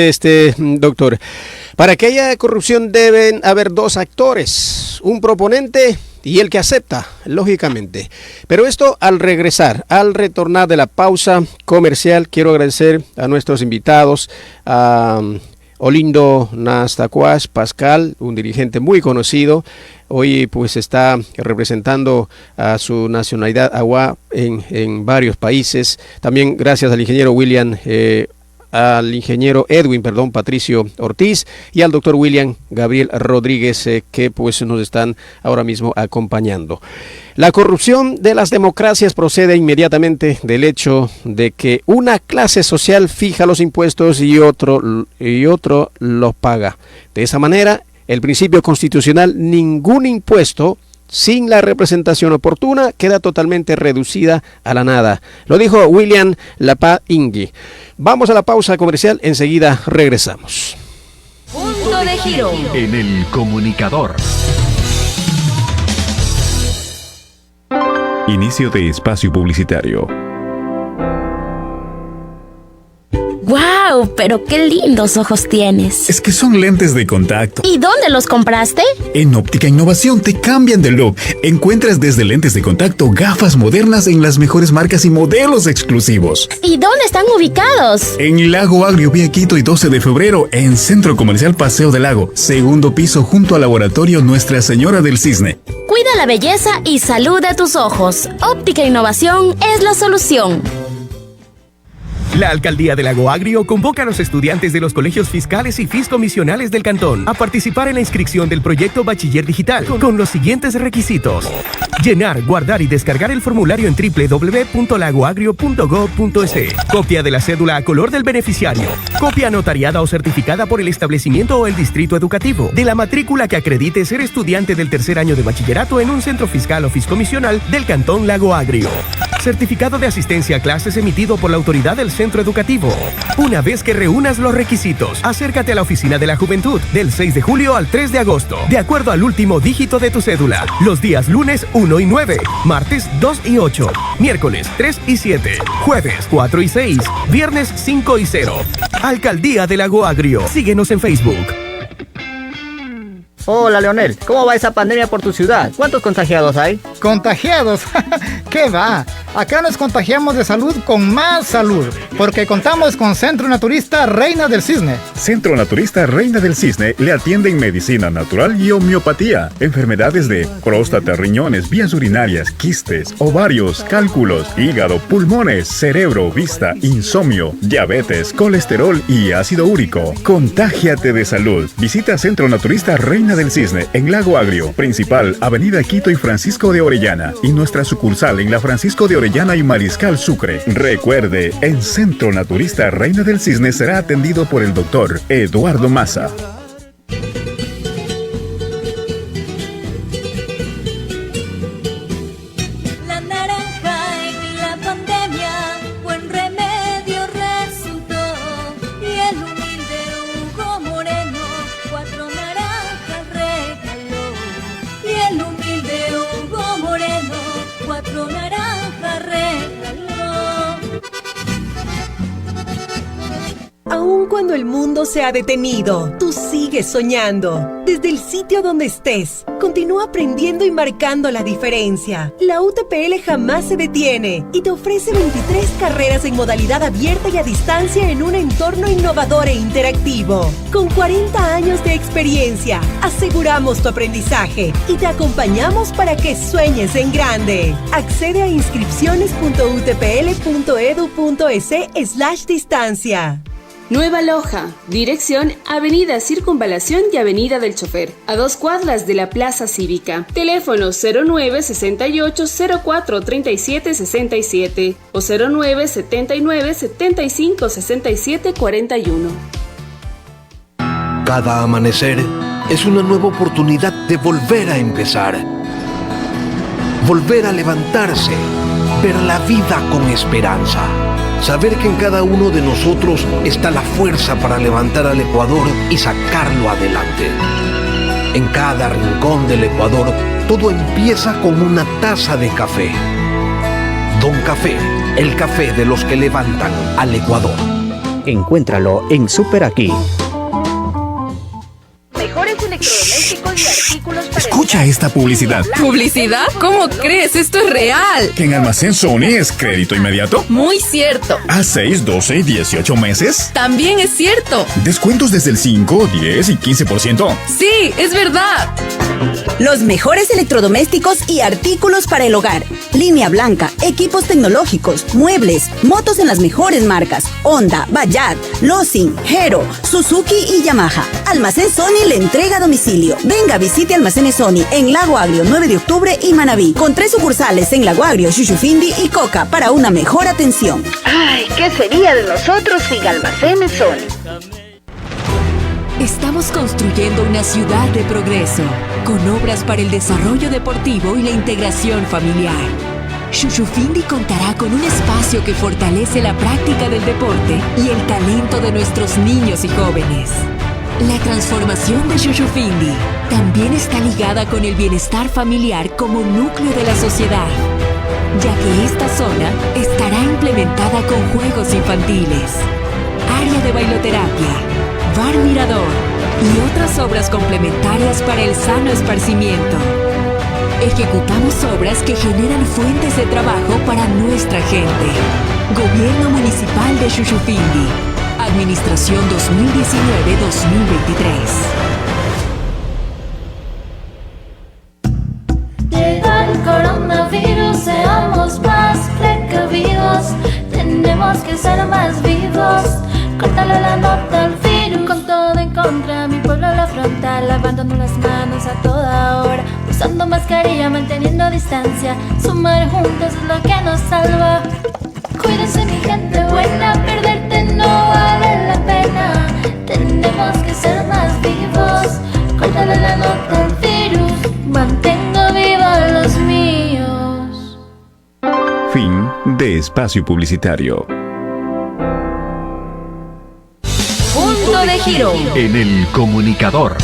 doctor. Para que haya corrupción deben haber dos actores, un proponente y el que acepta, lógicamente. Pero esto al retornar de la pausa comercial, quiero agradecer a nuestros invitados, a Olindo Nastacuas Pascal, un dirigente muy conocido. Hoy pues está representando a su nacionalidad agua en varios países. También gracias al ingeniero Edwin Patricio Ortiz y al doctor William Gabriel Rodríguez que pues nos están ahora mismo acompañando. La corrupción de las democracias procede inmediatamente del hecho de que una clase social fija los impuestos y otro los paga. De esa manera, el principio constitucional, ningún impuesto sin la representación oportuna queda totalmente reducida a la nada. Lo dijo William Lapa-Ingui. Vamos a la pausa comercial, enseguida regresamos. Punto de giro. En el comunicador. Inicio de espacio publicitario. ¡Guau! Pero qué lindos ojos tienes. Es que son lentes de contacto. ¿Y dónde los compraste? En Óptica Innovación te cambian de look. Encuentras desde lentes de contacto, gafas modernas en las mejores marcas y modelos exclusivos. ¿Y dónde están ubicados? En Lago Agrio, vía Quito y 12 de febrero, en Centro Comercial Paseo del Lago, segundo piso junto al Laboratorio Nuestra Señora del Cisne. Cuida la belleza y salud de tus ojos. Óptica Innovación es la solución. La Alcaldía de Lago Agrio convoca a los estudiantes de los colegios fiscales y fiscomisionales del cantón a participar en la inscripción del proyecto Bachiller Digital con los siguientes requisitos: llenar, guardar y descargar el formulario en www.lagoagrio.gov.es, copia de la cédula a color del beneficiario, copia notariada o certificada por el establecimiento o el distrito educativo de la matrícula que acredite ser estudiante del tercer año de bachillerato en un centro fiscal o fiscomisional del cantón Lago Agrio, certificado de asistencia a clases emitido por la autoridad del centro educativo. Una vez que reúnas los requisitos, acércate a la oficina de la juventud del 6 de julio al 3 de agosto, de acuerdo al último dígito de tu cédula. Los días lunes 1 y 9, martes 2 y 8, miércoles 3 y 7, jueves 4 y 6, viernes 5 y 0. Alcaldía de Lago Agrio. Síguenos en Facebook. Hola, Leonel. ¿Cómo va esa pandemia por tu ciudad? ¿Cuántos contagiados hay? ¿Contagiados? ¿Qué va? Acá nos contagiamos de salud con más salud, porque contamos con Centro Naturista Reina del Cisne. Centro Naturista Reina del Cisne le atiende en medicina natural y homeopatía, enfermedades de próstata, riñones, vías urinarias, quistes, ovarios, cálculos, hígado, pulmones, cerebro, vista, insomnio, diabetes, colesterol y ácido úrico. Contágiate de salud. Visita Centro Naturista Reina del Cisne en Lago Agrio, principal, Avenida Quito y Francisco de Orellana, y nuestra sucursal en la Francisco de Orellana y Mariscal Sucre. Recuerde, en Centro Naturista Reina del Cisne será atendido por el doctor Eduardo Maza. La naranja en la pandemia, buen remedio resultó. Y el humilde Hugo Moreno, 4 naranjas regaló. Y el humilde Hugo Moreno, 4 naranjas regaló. Aun cuando el mundo se ha detenido, tú sigues soñando. Desde el sitio donde estés, continúa aprendiendo y marcando la diferencia. La UTPL jamás se detiene y te ofrece 23 carreras en modalidad abierta y a distancia en un entorno innovador e interactivo. Con 40 años de experiencia, aseguramos tu aprendizaje y te acompañamos para que sueñes en grande. Accede a inscripciones.utpl.edu.es/distancia. Nueva Loja, dirección Avenida Circunvalación y Avenida del Chofer, a 2 cuadras de la Plaza Cívica. Teléfono 0968-043767 o 0979-756741. Cada amanecer es una nueva oportunidad de volver a empezar. Volver a levantarse, ver la vida con esperanza. Saber que en cada uno de nosotros está la fuerza para levantar al Ecuador y sacarlo adelante. En cada rincón del Ecuador, todo empieza con una taza de café. Don Café, el café de los que levantan al Ecuador. Encuéntralo en Super Aquí. Mejores electrodomésticos y artículos para... Escucha esta publicidad. ¿Publicidad? ¿Cómo crees? Esto es real. ¿Que en Almacén Sony es crédito inmediato? Muy cierto. ¿A 6, 12 y 18 meses? También es cierto. ¿Descuentos desde el 5, 10 y 15%? Sí, es verdad. Los mejores electrodomésticos y artículos para el hogar. Línea blanca, equipos tecnológicos, muebles, motos en las mejores marcas. Honda, Bajaj, Losin, Hero, Suzuki y Yamaha. Almacén Sony le entrega a domicilio. Venga, visite Almacenes Sony en Lago Agrio, 9 de octubre y Manabí. Con 3 sucursales en Lago Agrio, Xuxufindi y Coca para una mejor atención. Ay, ¿qué sería de nosotros sin Almacenes Sony? Estamos construyendo una ciudad de progreso, con obras para el desarrollo deportivo y la integración familiar. Xuxufindi contará con un espacio que fortalece la práctica del deporte y el talento de nuestros niños y jóvenes. La transformación de Xuxufindi también está ligada con el bienestar familiar como núcleo de la sociedad, ya que esta zona estará implementada con juegos infantiles, área de bailoterapia, bar mirador y otras obras complementarias para el sano esparcimiento. Ejecutamos obras que generan fuentes de trabajo para nuestra gente. Gobierno Municipal de Xuxufindi. Administración 2019-2023. Llega el coronavirus, seamos más precavidos. Tenemos que ser más vivos. Córtale la nota al virus. Con todo en contra, mi pueblo lo afronta, lavándonos las manos a toda hora, usando mascarilla, manteniendo distancia. Sumar juntos es lo que nos salva. Cuídense, mi gente buena, perderte no vale la pena. Tenemos que ser más vivos. Córtale la nota al virus, mantengo vivos los míos. Fin de espacio publicitario. Punto de giro. En el comunicador.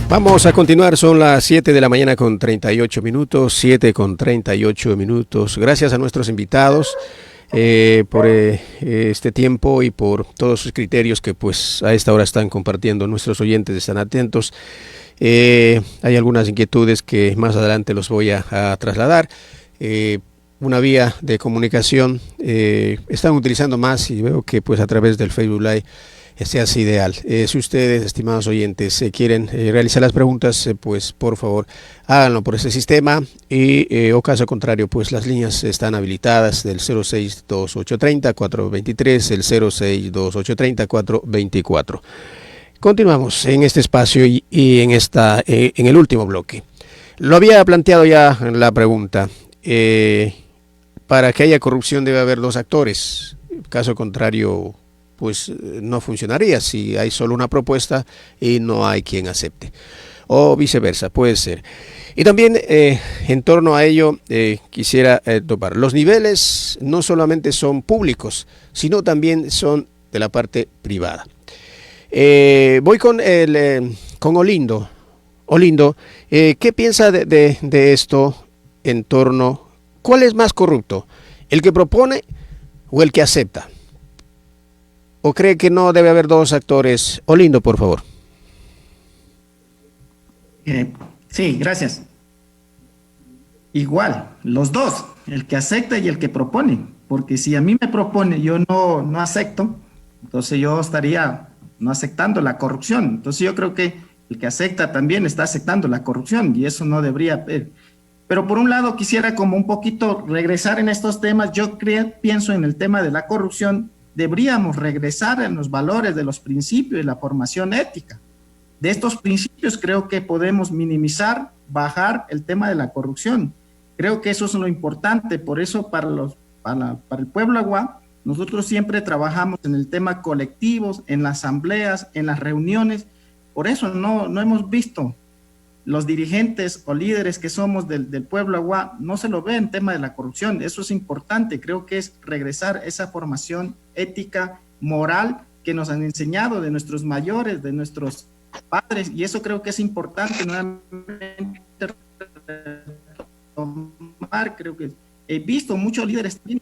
Vamos a continuar, son las 7 de la mañana con 38 minutos, 7 con 38 minutos. Gracias a nuestros invitados. por este tiempo y por todos sus criterios que pues a esta hora están compartiendo. Nuestros oyentes están atentos. Hay algunas inquietudes que más adelante los voy a trasladar. Una vía de comunicación están utilizando más y veo que pues a través del Facebook Live se hace ideal. Si ustedes, estimados oyentes, quieren realizar las preguntas, pues por favor háganlo por ese sistema y o caso contrario, pues las líneas están habilitadas del 062-830-423, el 062-830-424. Continuamos en este espacio y en el último bloque. Lo había planteado ya en la pregunta. Para que haya corrupción debe haber dos actores. Caso contrario, pues no funcionaría si hay solo una propuesta y no hay quien acepte. O viceversa, puede ser. Y también en torno a ello quisiera topar. Los niveles no solamente son públicos, sino también son de la parte privada. Voy con Olindo. Olindo, ¿qué piensa de esto en torno? ¿Cuál es más corrupto? ¿El que propone o el que acepta? ¿O cree que no debe haber dos actores? Olindo, por favor. Sí, gracias. Igual, los dos, el que acepta y el que propone. Porque si a mí me propone, yo no acepto, entonces yo estaría no aceptando la corrupción. Entonces yo creo que el que acepta también está aceptando la corrupción y eso no debería... Pero por un lado quisiera como un poquito regresar en estos temas. Yo pienso en el tema de la corrupción, deberíamos regresar en los valores de los principios y la formación ética. De estos principios creo que podemos minimizar, bajar el tema de la corrupción. Creo que eso es lo importante, por eso para el pueblo Aguá, nosotros siempre trabajamos en el tema colectivos, en las asambleas, en las reuniones. Por eso no hemos visto los dirigentes o líderes que somos del pueblo Aguá, no se lo ve en tema de la corrupción. Eso es importante, creo que es regresar esa formación ética, moral, que nos han enseñado de nuestros mayores, de nuestros padres, y eso creo que es importante nuevamente retomar. Creo que he visto muchos líderes, he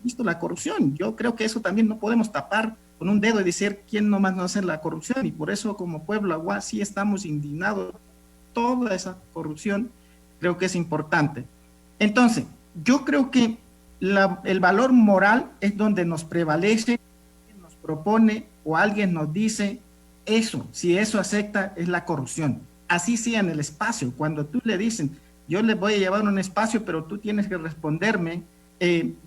visto la corrupción. Yo creo que eso también no podemos tapar con un dedo y decir quién nomás no hace la corrupción, y por eso como pueblo Aguá sí estamos indignados. Toda esa corrupción creo que es importante. Entonces, yo creo que el valor moral es donde nos prevalece, nos propone o alguien nos dice eso, si eso acepta es la corrupción. Así sea en el espacio, cuando tú le dicen, yo le voy a llevar un espacio, pero tú tienes que responderme,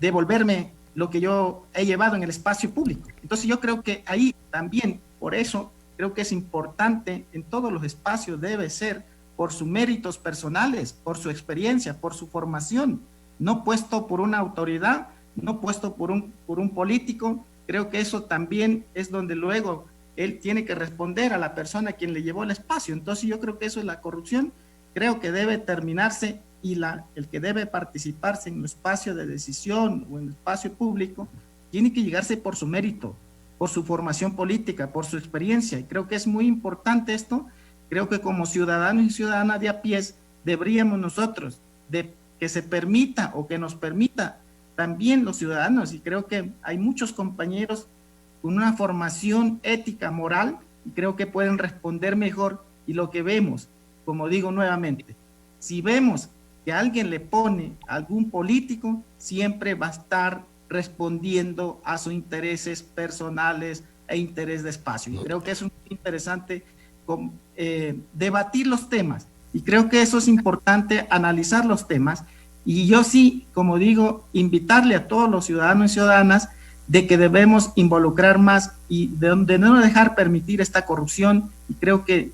devolverme lo que yo he llevado en el espacio público. Entonces yo creo que ahí también, por eso, creo que es importante, en todos los espacios debe ser por sus méritos personales, por su experiencia, por su formación, no puesto por una autoridad, no puesto por un político. Creo que eso también es donde luego él tiene que responder a la persona a quien le llevó el espacio. Entonces yo creo que eso es la corrupción, creo que debe terminarse, y el que debe participarse en un espacio de decisión o en el espacio público, tiene que llegarse por su mérito, por su formación política, por su experiencia, y creo que es muy importante esto. Creo que como ciudadanos y ciudadanas de a pie deberíamos nosotros de que se permita o que nos permita también los ciudadanos, y creo que hay muchos compañeros con una formación ética, moral, y creo que pueden responder mejor. Y lo que vemos, como digo nuevamente, si vemos que alguien le pone a algún político, siempre va a estar respondiendo a sus intereses personales e interés de espacio. Y creo que es muy interesante debatir los temas, y creo que eso es importante, analizar los temas. Y yo sí, como digo, invitarle a todos los ciudadanos y ciudadanas de que debemos involucrar más y de no dejar permitir esta corrupción. Y creo que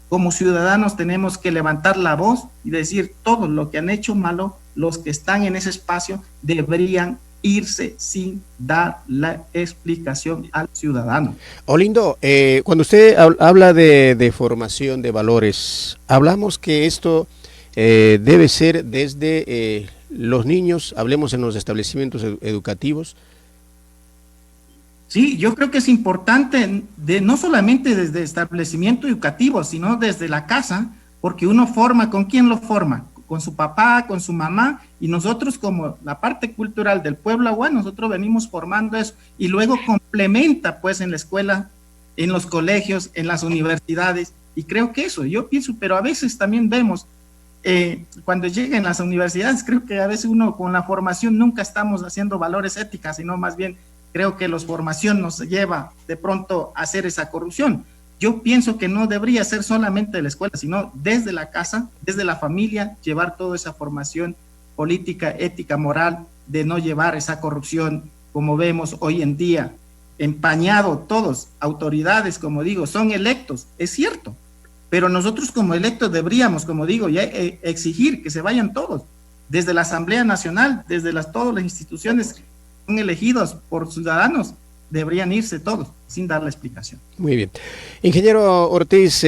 como ciudadanos tenemos que levantar la voz y decir todo lo que han hecho malo, los que están en ese espacio deberían irse sin dar la explicación al ciudadano. Olindo, cuando usted habla de formación de valores, hablamos que esto debe ser desde los niños, hablemos en los establecimientos educativos. Sí, yo creo que es importante, no solamente desde establecimiento educativo, sino desde la casa, porque uno forma. ¿Con quién lo forma? con su papá, con su mamá, y nosotros como la parte cultural del pueblo agua, nosotros venimos formando eso, y luego complementa pues en la escuela, en los colegios, en las universidades, y creo que eso, yo pienso, pero a veces también vemos, cuando lleguen las universidades, creo que a veces uno con la formación nunca estamos haciendo valores éticas, sino más bien creo que la formación nos lleva de pronto a hacer esa corrupción. Yo pienso que no debería ser solamente de la escuela, sino desde la casa, desde la familia, llevar toda esa formación política, ética, moral, de no llevar esa corrupción, como vemos hoy en día, empañado todos, autoridades, como digo, son electos, es cierto, pero nosotros como electos deberíamos, como digo, ya exigir que se vayan todos, desde la Asamblea Nacional, desde todas las instituciones que son elegidos por ciudadanos, deberían irse todos, sin dar la explicación. Muy bien. Ingeniero Ortiz,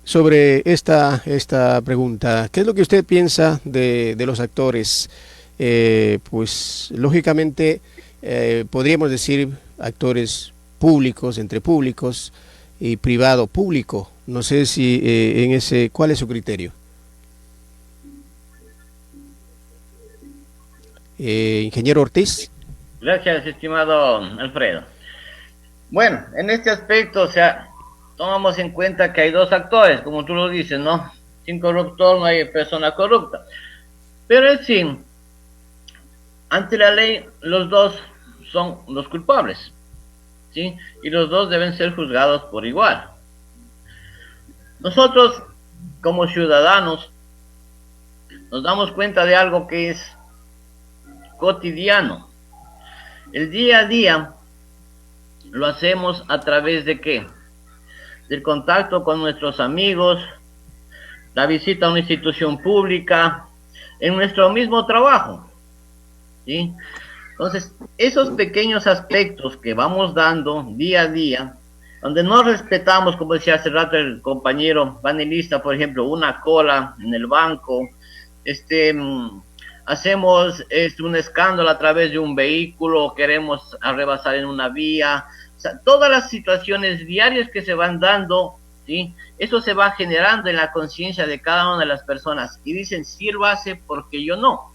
sobre esta pregunta, ¿qué es lo que usted piensa de los actores? Pues, lógicamente, podríamos decir actores públicos, entre públicos y privado-público. No sé si ¿cuál es su criterio? Ingeniero Ortiz. Gracias, estimado Alfredo. Bueno, en este aspecto, o sea, tomamos en cuenta que hay dos actores, como tú lo dices, ¿no? Sin corruptor no hay persona corrupta. Pero en sí, ante la ley, los dos son los culpables, ¿sí? Y los dos deben ser juzgados por igual. Nosotros, como ciudadanos, nos damos cuenta de algo que es cotidiano. El día a día lo hacemos a través de ¿qué? Del contacto con nuestros amigos, la visita a una institución pública, en nuestro mismo trabajo, ¿sí? Entonces, esos pequeños aspectos que vamos dando día a día, donde no respetamos, como decía hace rato el compañero panelista, por ejemplo, una cola en el banco, hacemos un escándalo a través de un vehículo, queremos rebasar en una vía, o sea, todas las situaciones diarias que se van dando, ¿sí? Eso se va generando en la conciencia de cada una de las personas y dicen, si él lo hace, porque yo no.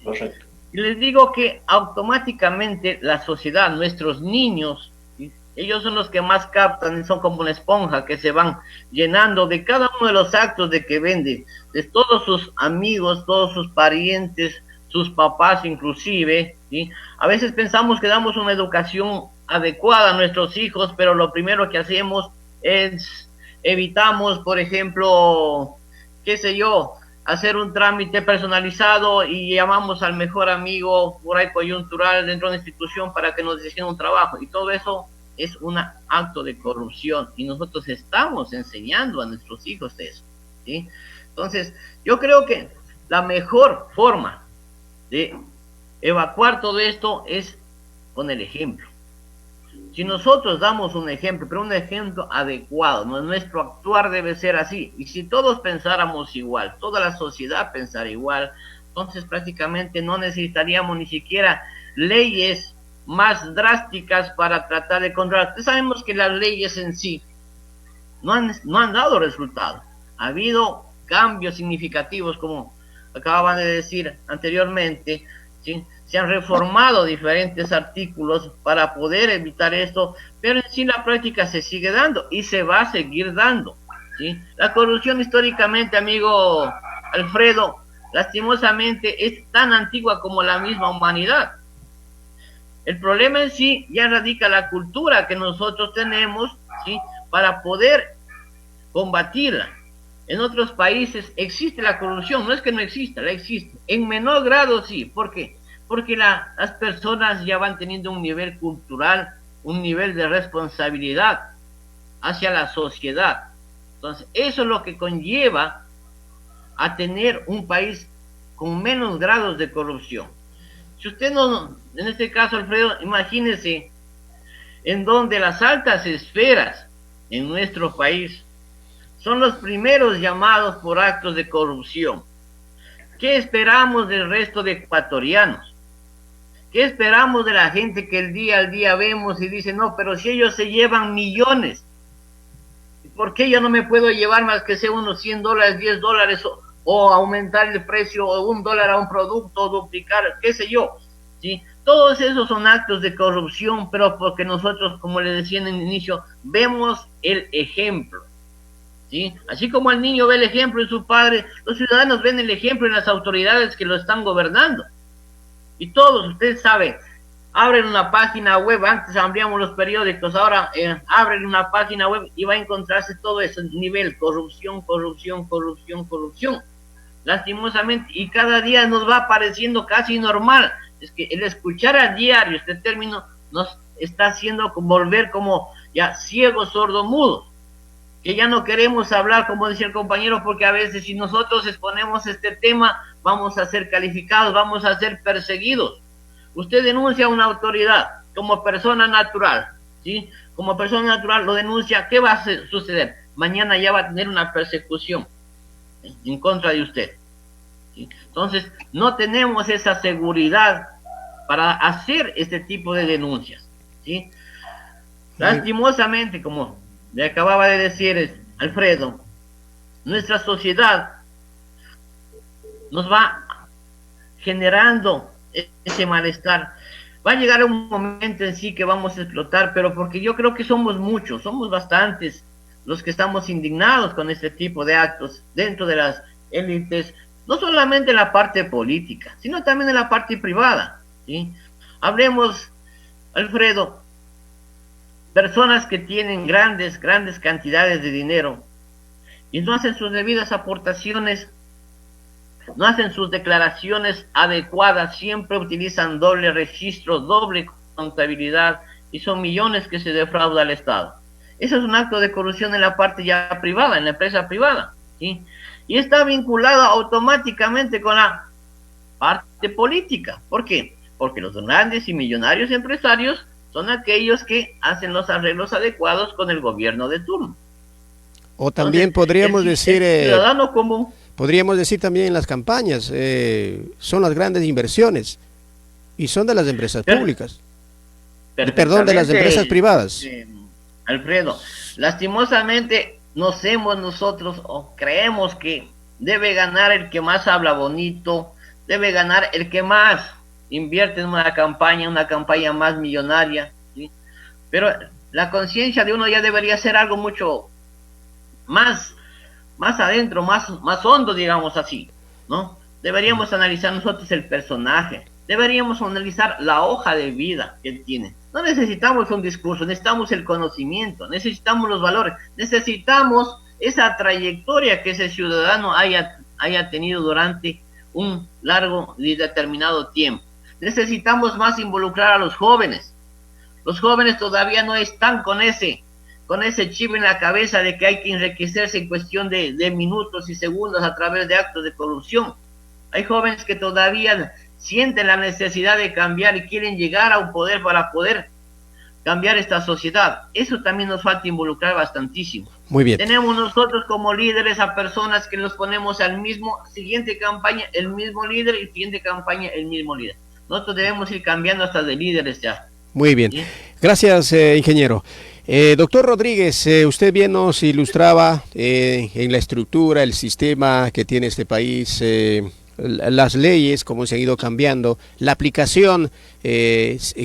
Correcto. Y les digo que automáticamente la sociedad, nuestros niños, ¿sí? Ellos son los que más captan, son como una esponja que se van llenando de cada uno de los actos de que vende, de todos sus amigos, todos sus parientes, sus papás inclusive, ¿sí? A veces pensamos que damos una educación adecuada a nuestros hijos, pero lo primero que hacemos es evitamos, por ejemplo, qué sé yo, hacer un trámite personalizado y llamamos al mejor amigo por ahí coyuntural dentro de una institución para que nos decida un trabajo, y todo eso es un acto de corrupción y nosotros estamos enseñando a nuestros hijos eso, ¿sí? Entonces, yo creo que la mejor forma de evacuar todo esto es con el ejemplo. Si nosotros damos un ejemplo, pero un ejemplo adecuado, nuestro actuar debe ser así, y si todos pensáramos igual, toda la sociedad pensara igual, entonces prácticamente no necesitaríamos ni siquiera leyes más drásticas para tratar de controlar. Sabemos que las leyes en sí no han dado resultado. Ha habido cambios significativos, como acababan de decir anteriormente, ¿sí? Se han reformado diferentes artículos para poder evitar esto, pero en sí la práctica se sigue dando y se va a seguir dando, ¿sí? La corrupción históricamente, amigo Alfredo, lastimosamente es tan antigua como la misma humanidad. El problema en sí ya radica la cultura que nosotros tenemos, ¿sí? Para poder combatirla. En otros países existe la corrupción, no es que no exista, la existe. En menor grado sí, ¿por qué? Porque las personas ya van teniendo un nivel cultural, un nivel de responsabilidad hacia la sociedad. Entonces, eso es lo que conlleva a tener un país con menos grados de corrupción. Si usted no, en este caso, Alfredo, imagínese en donde las altas esferas en nuestro país son los primeros llamados por actos de corrupción. ¿Qué esperamos del resto de ecuatorianos? ¿Qué esperamos de la gente que el día al día vemos y dice, no, pero si ellos se llevan millones, ¿por qué yo no me puedo llevar más que sea unos $100, $10 o aumentar el precio de $1 a un producto, duplicar, qué sé yo, ¿sí? Todos esos son actos de corrupción, pero porque nosotros, como le decía en el inicio, vemos el ejemplo, ¿sí? Así como el niño ve el ejemplo en su padre, los ciudadanos ven el ejemplo en las autoridades que lo están gobernando. Y todos, ustedes saben, abren una página web, antes abríamos los periódicos, ahora abren una página web y va a encontrarse todo ese nivel, corrupción, corrupción, corrupción, corrupción, lastimosamente, y cada día nos va pareciendo casi normal. Es que el escuchar a diario este término nos está haciendo volver como ya ciegos, sordos, mudos, que ya no queremos hablar, como decía el compañero, porque a veces si nosotros exponemos este tema, vamos a ser calificados, vamos a ser perseguidos. Usted denuncia a una autoridad como persona natural, ¿sí? Como persona natural lo denuncia, ¿qué va a suceder? Mañana ya va a tener una persecución en contra de usted, ¿sí? Entonces, no tenemos esa seguridad para hacer este tipo de denuncias, ¿sí? Lastimosamente, como le acababa de decir Alfredo, nuestra sociedad nos va generando ese malestar. Va a llegar un momento en sí que vamos a explotar, pero porque yo creo que somos muchos, somos bastantes los que estamos indignados con este tipo de actos dentro de las élites, no solamente en la parte política, sino también en la parte privada, ¿sí? Hablemos, Alfredo, personas que tienen grandes cantidades de dinero y no hacen sus debidas aportaciones, no hacen sus declaraciones adecuadas, siempre utilizan doble registro, doble contabilidad, y son millones que se defrauda al Estado. Eso es un acto de corrupción en la parte ya privada, en la empresa privada, ¿sí? Y está vinculado automáticamente con la parte política. ¿Por qué? Porque los grandes y millonarios empresarios son aquellos que hacen los arreglos adecuados con el gobierno de turno. O también entonces, podríamos decir... ciudadano común. Podríamos decir también en las campañas, son las grandes inversiones y son de las empresas públicas. Perdón, de las empresas privadas. Alfredo, lastimosamente nosotros o creemos que debe ganar el que más habla bonito, debe ganar el que más invierte en una campaña más millonaria, ¿sí? Pero la conciencia de uno ya debería ser algo mucho más adentro, más hondo, digamos así, ¿no? Deberíamos analizar nosotros el personaje, deberíamos analizar la hoja de vida que él tiene. No necesitamos un discurso, necesitamos el conocimiento, necesitamos los valores, necesitamos esa trayectoria que ese ciudadano haya tenido durante un largo y determinado tiempo. Necesitamos más involucrar a los jóvenes. Los jóvenes todavía no están con ese chip en la cabeza de que hay que enriquecerse en cuestión de minutos y segundos a través de actos de corrupción. Hay jóvenes que todavía sienten la necesidad de cambiar y quieren llegar a un poder para poder cambiar esta sociedad. Eso también nos falta involucrar bastantísimo. Muy bien. Tenemos nosotros como líderes a personas que nos ponemos al mismo, siguiente campaña el mismo líder y siguiente campaña el mismo líder. Nosotros debemos ir cambiando hasta de líderes ya. Muy bien. ¿Sí? Gracias, ingeniero. Doctor Rodríguez, usted bien nos ilustraba en la estructura, el sistema que tiene este país, las leyes, cómo se han ido cambiando, la aplicación,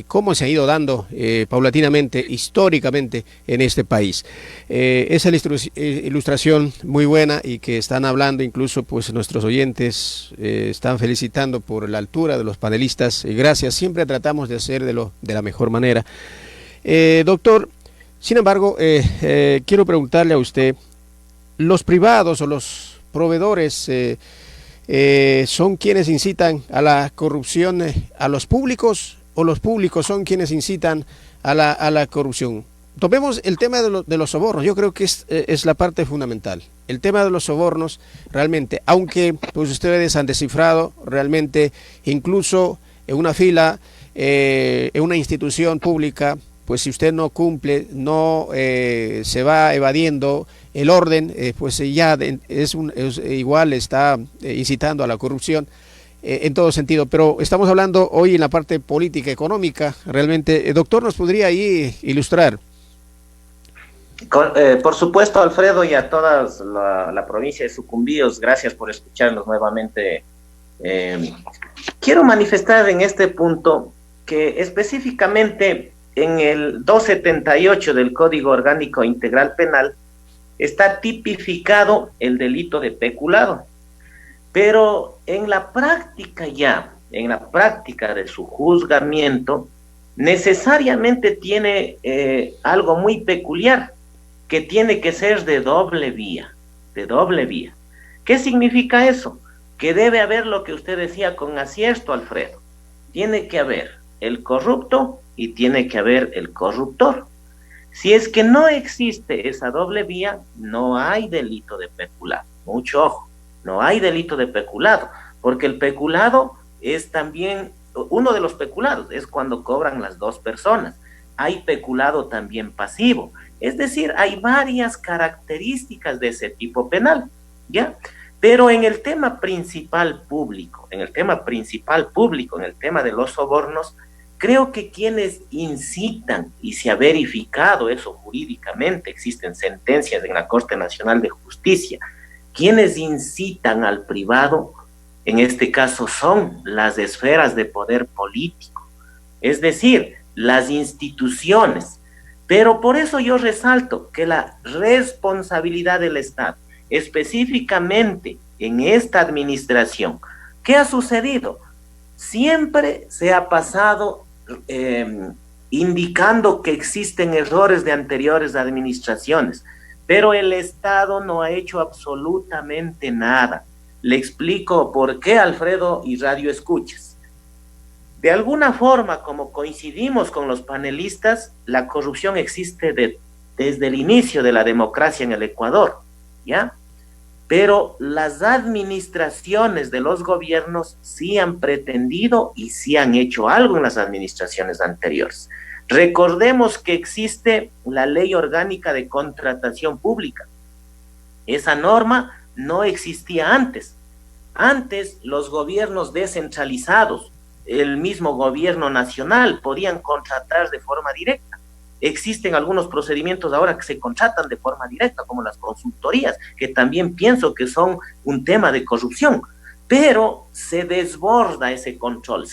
cómo se ha ido dando paulatinamente, históricamente en este país. Esa ilustración muy buena y que están hablando, incluso pues nuestros oyentes están felicitando por la altura de los panelistas. Gracias, siempre tratamos de hacer de la mejor manera. Doctor, sin embargo, quiero preguntarle a usted, ¿los privados o los proveedores son quienes incitan a la corrupción a los públicos o los públicos son quienes incitan a la corrupción? Tomemos el tema de los sobornos. Yo creo que es la parte fundamental. El tema de los sobornos, realmente, aunque pues ustedes han descifrado realmente, incluso en una fila, en una institución pública, pues si usted no cumple, no se va evadiendo el orden, pues ya igual está incitando a la corrupción en todo sentido. Pero estamos hablando hoy en la parte política, económica, realmente. Doctor, ¿nos podría ahí ilustrar? Por supuesto, Alfredo, y a toda la provincia de Sucumbíos, gracias por escucharnos nuevamente. Quiero manifestar en este punto que específicamente en el 278 del Código Orgánico Integral Penal está tipificado el delito de peculado, pero en la práctica de su juzgamiento, necesariamente tiene algo muy peculiar, que tiene que ser de doble vía. ¿Qué significa eso? Que debe haber lo que usted decía con acierto, Alfredo. Tiene que haber el corrupto y tiene que haber el corruptor. Si es que no existe esa doble vía, no hay delito de peculado. Mucho ojo, no hay delito de peculado, porque el peculado es también, uno de los peculados es cuando cobran las dos personas. Hay peculado también pasivo. Es decir, hay varias características de ese tipo penal, ¿ya? Pero en el tema principal público, en el tema de los sobornos, creo que quienes incitan, y se ha verificado eso jurídicamente, existen sentencias en la Corte Nacional de Justicia, quienes incitan al privado, en este caso son las esferas de poder político, es decir, las instituciones. Pero por eso yo resalto que la responsabilidad del Estado, específicamente en esta administración, ¿qué ha sucedido? Siempre se ha pasado indicando que existen errores de anteriores administraciones, pero el Estado no ha hecho absolutamente nada. Le explico por qué, Alfredo y Radio Escuchas. De alguna forma, como coincidimos con los panelistas, la corrupción existe desde el inicio de la democracia en el Ecuador, ¿ya? Pero las administraciones de los gobiernos sí han pretendido y sí han hecho algo en las administraciones anteriores. Recordemos que existe la Ley Orgánica de Contratación Pública. Esa norma no existía antes. Antes los gobiernos descentralizados, el mismo gobierno nacional, podían contratar de forma directa. Existen algunos procedimientos ahora que se contratan de forma directa, como las consultorías, que también pienso que son un tema de corrupción, pero se desborda ese control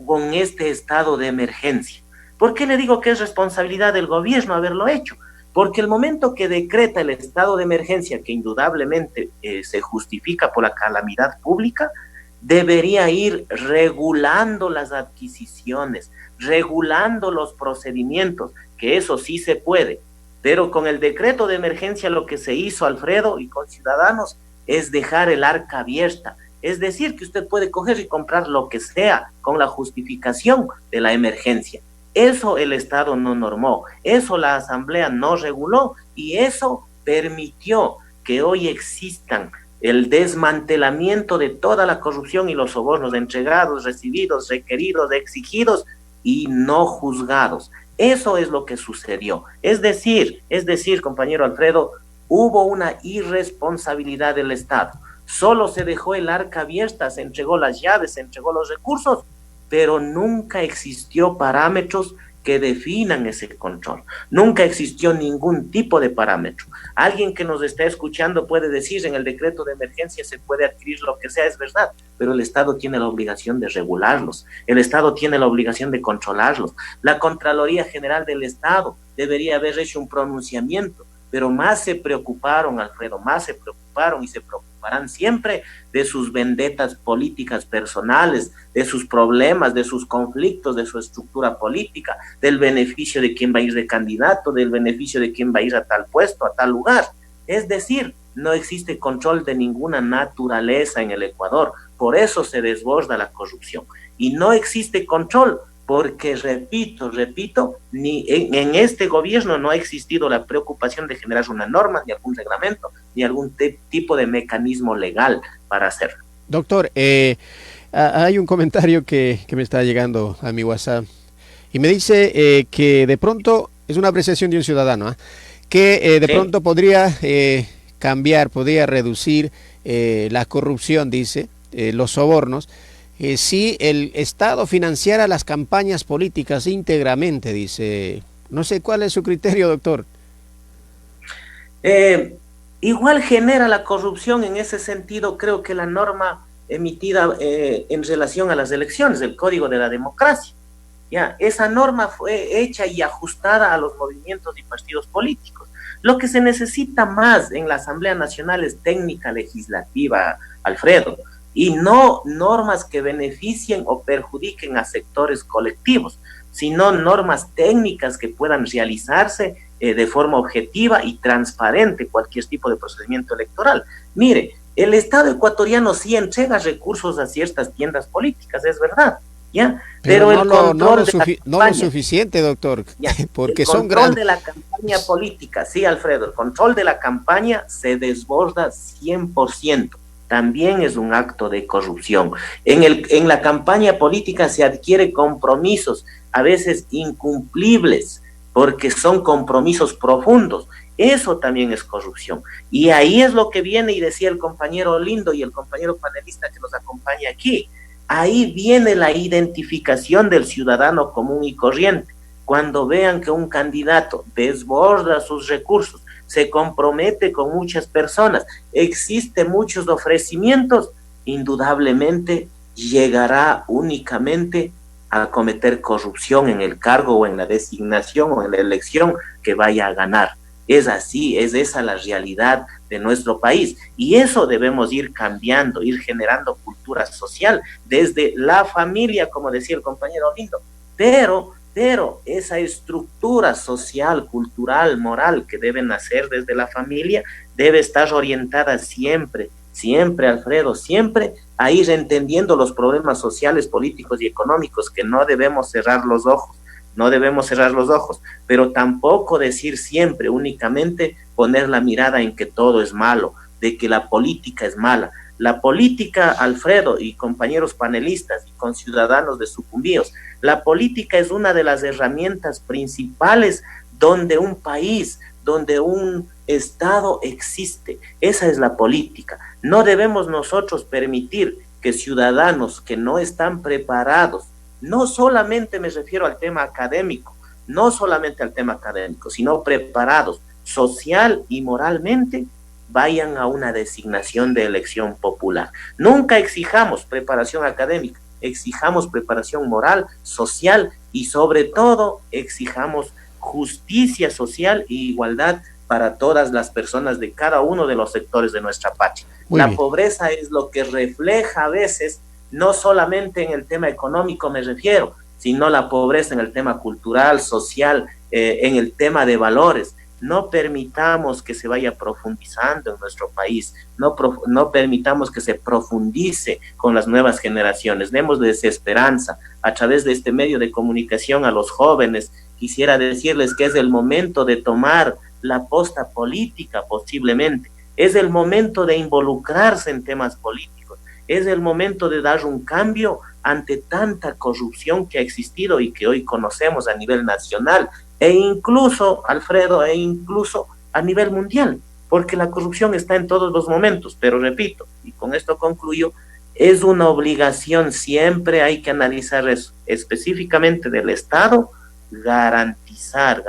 con este estado de emergencia. ¿Por qué le digo que es responsabilidad del gobierno haberlo hecho? Porque el momento que decreta el estado de emergencia, que indudablemente se justifica por la calamidad pública, debería ir regulando las adquisiciones, regulando los procedimientos, que eso sí se puede, pero con el decreto de emergencia lo que se hizo, Alfredo, y con Ciudadanos, es dejar el arca abierta, es decir, que usted puede coger y comprar lo que sea con la justificación de la emergencia. Eso el Estado no normó, eso la Asamblea no reguló, y eso permitió que hoy existan el desmantelamiento de toda la corrupción y los sobornos entregados, recibidos, requeridos, exigidos y no juzgados. Eso es lo que sucedió. Es decir, compañero Alfredo, hubo una irresponsabilidad del Estado. Solo se dejó el arca abierta, se entregó las llaves, se entregó los recursos, pero nunca existió parámetros que definan ese control. Nunca existió ningún tipo de parámetro. Alguien que nos está escuchando puede decir, en el decreto de emergencia se puede adquirir lo que sea, es verdad, pero el Estado tiene la obligación de regularlos, el Estado tiene la obligación de controlarlos. La Contraloría General del Estado debería haber hecho un pronunciamiento, pero más se preocuparon, Alfredo, más se preocuparon y se preocuparán siempre de sus vendetas políticas personales, de sus problemas, de sus conflictos, de su estructura política, del beneficio de quién va a ir de candidato, del beneficio de quién va a ir a tal puesto, a tal lugar. Es decir, no existe control de ninguna naturaleza en el Ecuador, por eso se desborda la corrupción. Y no existe control porque, repito, ni en este gobierno no ha existido la preocupación de generar una norma, ni algún reglamento, ni algún tipo de mecanismo legal para hacerlo. Doctor, hay un comentario que me está llegando a mi WhatsApp y me dice que de pronto, es una apreciación de un ciudadano, que de pronto podría cambiar, podría reducir la corrupción, dice, los sobornos, si el Estado financiara las campañas políticas íntegramente, dice, No sé cuál es su criterio, doctor. Igual genera la corrupción en ese sentido, creo que la norma emitida en relación a las elecciones, el Código de la Democracia. Ya, esa norma fue hecha y ajustada a los movimientos y partidos políticos. Lo que se necesita más en la Asamblea Nacional es técnica legislativa, Alfredo, y no normas que beneficien o perjudiquen a sectores colectivos, sino normas técnicas que puedan realizarse de forma objetiva y transparente cualquier tipo de procedimiento electoral. Mire, el Estado ecuatoriano sí entrega recursos a ciertas tiendas políticas, es verdad, ¿ya? Pero el control no lo suficiente, doctor, ya, porque el son control grandes. de la campaña política, sí, Alfredo, el control de la campaña se desborda 100%. También es un acto de corrupción. En la campaña política se adquiere compromisos, a veces incumplibles, porque son compromisos profundos. Eso también es corrupción. Y ahí es lo que viene, y decía el compañero Lindo y el compañero panelista que nos acompaña aquí, ahí viene la identificación del ciudadano común y corriente. Cuando vean que un candidato desborda sus recursos, se compromete con muchas personas, existen muchos ofrecimientos, indudablemente llegará únicamente a cometer corrupción en el cargo o en la designación o en la elección que vaya a ganar. Es así, es esa la realidad de nuestro país, y eso debemos ir cambiando, ir generando cultura social desde la familia, como decía el compañero Lindo, pero esa estructura social, cultural, moral que debe nacer desde la familia debe estar orientada siempre, Alfredo, siempre a ir entendiendo los problemas sociales, políticos y económicos, que no debemos cerrar los ojos, pero tampoco decir siempre, únicamente poner la mirada en que todo es malo, de que la política es mala. La política, Alfredo y compañeros panelistas y conciudadanos de Sucumbíos, la política es una de las herramientas principales donde un país, donde un Estado existe. Esa es la política. No debemos nosotros permitir que ciudadanos que no están preparados, no solamente me refiero al tema académico, sino preparados social y moralmente, vayan a una designación de elección popular. Nunca exijamos preparación académica, exijamos preparación moral, social y sobre todo exijamos justicia social e igualdad para todas las personas de cada uno de los sectores de nuestra patria. La pobreza es lo que refleja a veces, no solamente en el tema económico me refiero, sino la pobreza en el tema cultural, social, en el tema de valores. No permitamos que se vaya profundizando en nuestro país, no permitamos que se profundice con las nuevas generaciones, démosles esperanza a través de este medio de comunicación a los jóvenes. Quisiera decirles que es el momento de tomar la posta política posiblemente, es el momento de involucrarse en temas políticos, es el momento de dar un cambio ante tanta corrupción que ha existido y que hoy conocemos a nivel nacional, e incluso, Alfredo, a nivel mundial, porque la corrupción está en todos los momentos, pero repito, y con esto concluyo, es una obligación, siempre hay que analizar eso, específicamente del Estado, garantizar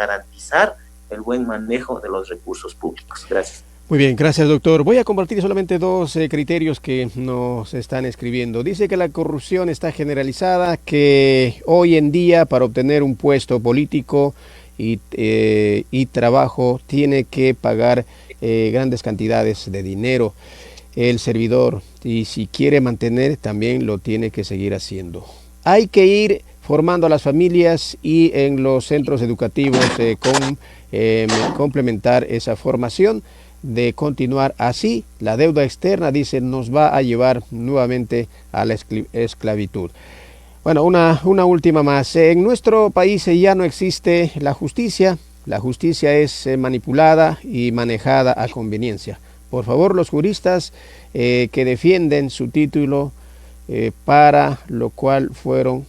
el buen manejo de los recursos públicos. Gracias. Muy bien, gracias, doctor. Voy a compartir solamente dos criterios que nos están escribiendo. Dice que la corrupción está generalizada, que hoy en día para obtener un puesto político y trabajo tiene que pagar grandes cantidades de dinero el servidor, y si quiere mantener también lo tiene que seguir haciendo. Hay que ir formando a las familias y en los centros educativos complementar esa formación. De continuar así, la deuda externa, dice, nos va a llevar nuevamente a la esclavitud. Bueno, una última más. En nuestro país ya no existe la justicia. La justicia es manipulada y manejada a conveniencia. Por favor, los juristas que defienden su título para lo cual fueron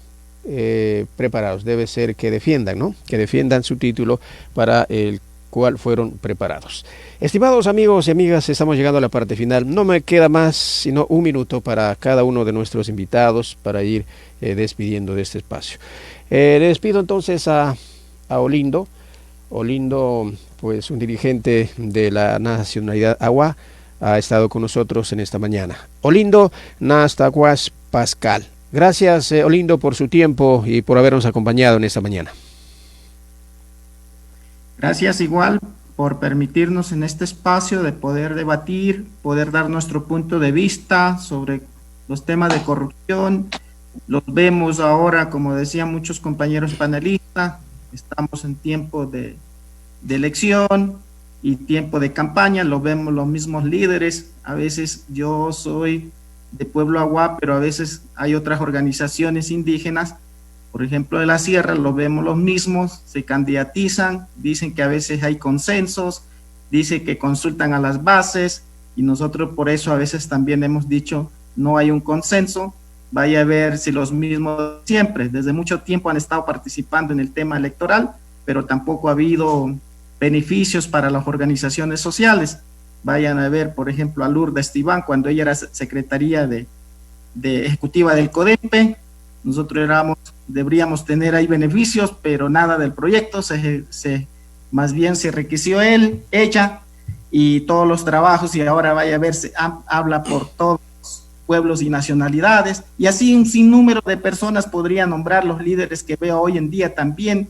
preparados. Debe ser que defiendan, ¿no? Que defiendan su título para el cual fueron preparados. Estimados amigos y amigas, estamos llegando a la parte final. No me queda más sino un minuto para cada uno de nuestros invitados para ir despidiendo de este espacio. Le despido entonces a Olindo, Olindo, pues un dirigente de la nacionalidad Agua, ha estado con nosotros en esta mañana. Olindo Nastaguas Pascal. Gracias, Olindo, por su tiempo y por habernos acompañado en esta mañana. Gracias igual por permitirnos en este espacio de poder debatir, poder dar nuestro punto de vista sobre los temas de corrupción. Los vemos ahora, como decían muchos compañeros panelistas, estamos en tiempo de elección y tiempo de campaña, lo vemos los mismos líderes. A veces yo soy de Pueblo Agua, pero a veces hay otras organizaciones indígenas, por ejemplo de la Sierra, lo vemos los mismos, se candidatizan, dicen que a veces hay consensos, dicen que consultan a las bases, y nosotros por eso a veces también hemos dicho no hay un consenso. Vaya a ver si los mismos siempre, desde mucho tiempo han estado participando en el tema electoral, pero tampoco ha habido beneficios para las organizaciones sociales. Vayan a ver, por ejemplo, a Lourdes Tibán, cuando ella era secretaria de ejecutiva del CODEPE, nosotros deberíamos tener ahí beneficios, pero nada del proyecto, más bien se requirió ella, y todos los trabajos, y ahora vaya a ver, habla por todos pueblos y nacionalidades, y así un sinnúmero de personas podría nombrar los líderes que veo hoy en día también,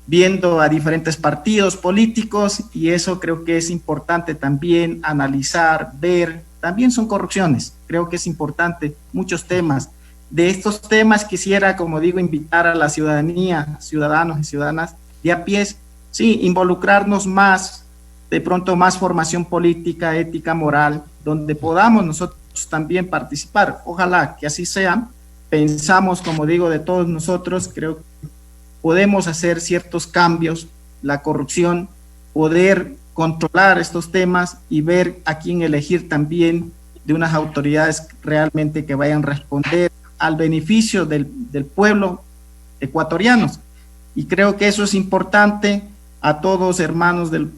viendo a diferentes partidos políticos, y eso creo que es importante también analizar, ver, también son corrupciones, creo que es importante, muchos temas. De estos temas quisiera, como digo, invitar a la ciudadanía, ciudadanos y ciudadanas de a pie, sí, involucrarnos más, de pronto más formación política, ética, moral, donde podamos nosotros también participar. Ojalá que así sea. Pensamos, como digo, de todos nosotros, creo que podemos hacer ciertos cambios, la corrupción, poder controlar estos temas y ver a quién elegir también de unas autoridades realmente que vayan a responder al beneficio del pueblo ecuatoriano. Y creo que eso es importante a todos hermanos de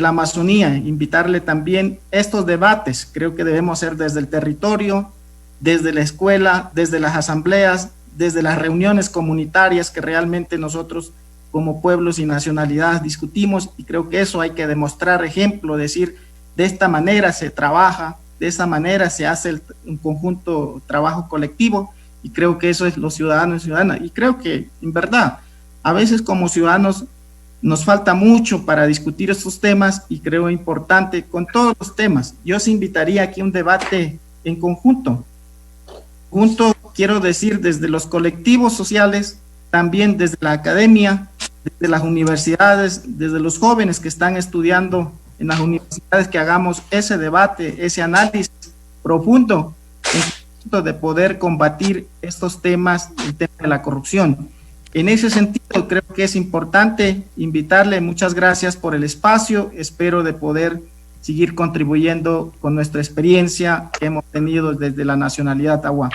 la Amazonía, invitarle también estos debates, creo que debemos hacer desde el territorio, desde la escuela, desde las asambleas, desde las reuniones comunitarias que realmente nosotros como pueblos y nacionalidades discutimos, y creo que eso hay que demostrar ejemplo, decir, de esta manera se trabaja, de esa manera se hace un conjunto trabajo colectivo, y creo que eso es los ciudadanos y ciudadanas, y creo que en verdad, a veces como ciudadanos nos falta mucho para discutir estos temas, y creo importante con todos los temas. Yo os invitaría aquí a un debate en conjunto, quiero decir, desde los colectivos sociales, también desde la academia, desde las universidades, desde los jóvenes que están estudiando en las universidades, que hagamos ese debate, ese análisis profundo de poder combatir estos temas, el tema de la corrupción. En ese sentido, creo que es importante invitarle. Muchas gracias por el espacio. Espero de poder seguir contribuyendo con nuestra experiencia que hemos tenido desde la nacionalidad Agua.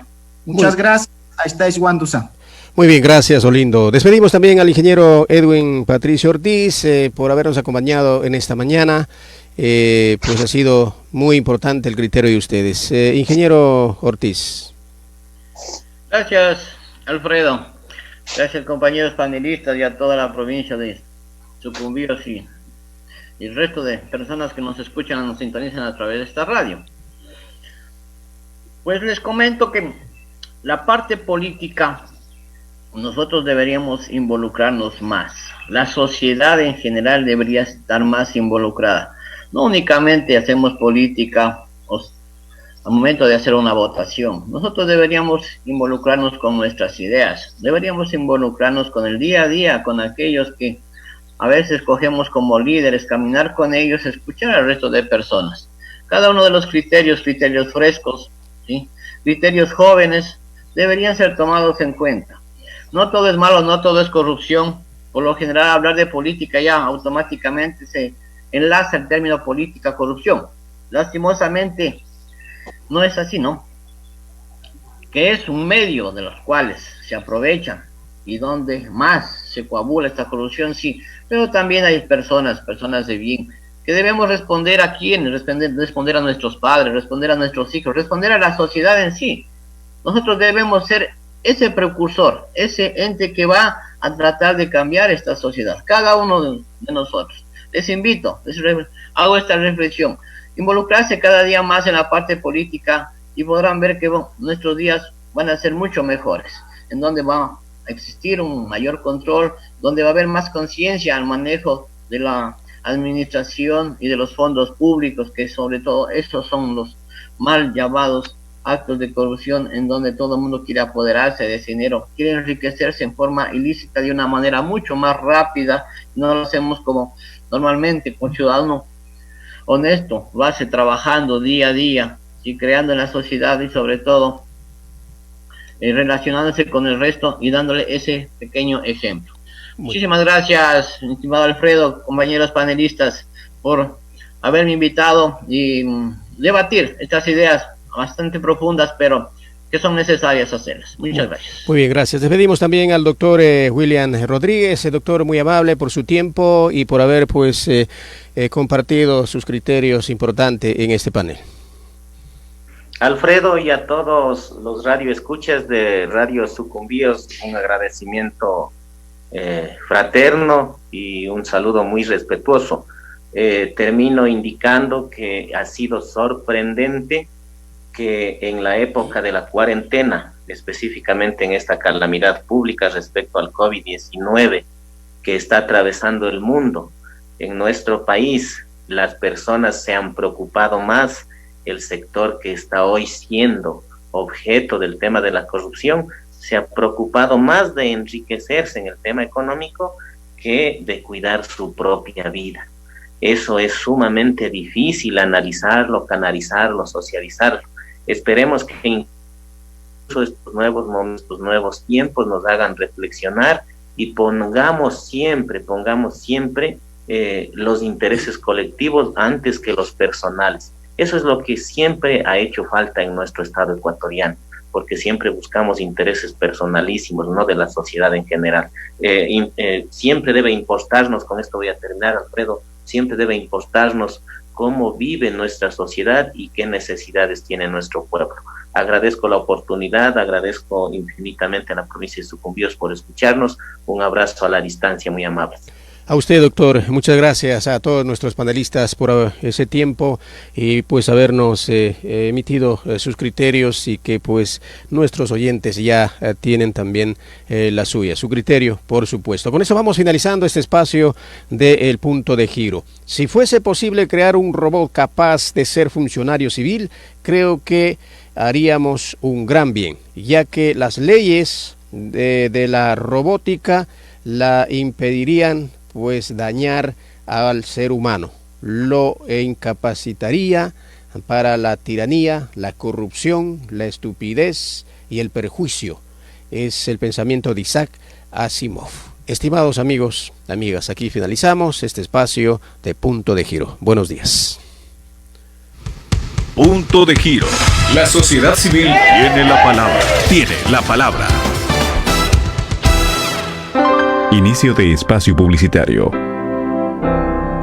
Muchas gracias. Ahí está Iswandusa. Muy bien, gracias, Olindo. Despedimos también al ingeniero Edwin Patricio Ortiz por habernos acompañado en esta mañana. Pues ha sido muy importante el criterio de ustedes. Ingeniero Ortiz. Gracias, Alfredo. Gracias, compañeros panelistas, y a toda la provincia de Sucumbíos y el resto de personas que nos escuchan y nos sintonizan a través de esta radio. Pues les comento que la parte política, nosotros deberíamos involucrarnos más. La sociedad en general debería estar más involucrada. No únicamente hacemos política al momento de hacer una votación. Nosotros deberíamos involucrarnos con nuestras ideas. Deberíamos involucrarnos con el día a día, con aquellos que a veces cogemos como líderes, caminar con ellos, escuchar al resto de personas. Cada uno de los criterios frescos, ¿sí?, criterios jóvenes, deberían ser tomados en cuenta. No todo es malo, no todo es corrupción. Por lo general, hablar de política ya automáticamente se enlaza el término política-corrupción. Lastimosamente, no es así, ¿no? Que es un medio de los cuales se aprovechan y donde más se coagula esta corrupción, sí, pero también hay personas de bien, que debemos responder a quienes, responder a nuestros padres, responder a nuestros hijos, responder a la sociedad en sí. Nosotros debemos ser ese precursor, ese ente que va a tratar de cambiar esta sociedad, cada uno de nosotros. Les invito, hago esta reflexión, involucrarse cada día más en la parte política y podrán ver que nuestros días van a ser mucho mejores, en donde va a existir un mayor control, donde va a haber más conciencia al manejo de la administración y de los fondos públicos, que sobre todo estos son los mal llamados actos de corrupción, en donde todo el mundo quiere apoderarse de ese dinero, quiere enriquecerse en forma ilícita de una manera mucho más rápida. No lo hacemos como normalmente, con ciudadano honesto, base trabajando día a día y creando en la sociedad, y sobre todo relacionándose con el resto y dándole ese pequeño ejemplo. Muchísimas gracias, estimado Alfredo, compañeros panelistas, por haberme invitado y debatir estas ideas bastante profundas, pero que son necesarias hacerlas. Muchas gracias. Muy bien, gracias. Despedimos también al doctor William Rodríguez, doctor, muy amable por su tiempo y por haber compartido sus criterios importantes en este panel. Alfredo, y a todos los radioescuchas de Radio Sucumbíos, un agradecimiento fraterno y un saludo muy respetuoso. Termino indicando que ha sido sorprendente que en la época de la cuarentena, específicamente en esta calamidad pública respecto al COVID-19 que está atravesando el mundo, en nuestro país las personas se han preocupado más, el sector que está hoy siendo objeto del tema de la corrupción se ha preocupado más de enriquecerse en el tema económico que de cuidar su propia vida. Eso es sumamente difícil analizarlo, canalizarlo, socializarlo. Esperemos que incluso estos nuevos momentos, estos nuevos tiempos nos hagan reflexionar y pongamos siempre los intereses colectivos antes que los personales. Eso es lo que siempre ha hecho falta en nuestro estado ecuatoriano, porque siempre buscamos intereses personalísimos, no de la sociedad en general. Siempre debe importarnos, con esto voy a terminar, Alfredo, siempre debe importarnos cómo vive nuestra sociedad y qué necesidades tiene nuestro pueblo. Agradezco la oportunidad, agradezco infinitamente a la provincia de Sucumbíos por escucharnos. Un abrazo a la distancia muy amable. A usted, doctor, muchas gracias a todos nuestros panelistas por ese tiempo y pues habernos emitido sus criterios, y que pues nuestros oyentes ya tienen también la suya, su criterio, por supuesto. Con eso vamos finalizando este espacio de El Punto de Giro. Si fuese posible crear un robot capaz de ser funcionario civil, creo que haríamos un gran bien, ya que las leyes de la robótica la impedirían pues dañar al ser humano, lo incapacitaría para la tiranía, la corrupción, la estupidez y el perjuicio. Es el pensamiento de Isaac Asimov. Estimados amigos, amigas, aquí finalizamos este espacio de Punto de Giro. Buenos días. Punto de Giro. La sociedad civil tiene la palabra. Tiene la palabra. Inicio de espacio publicitario.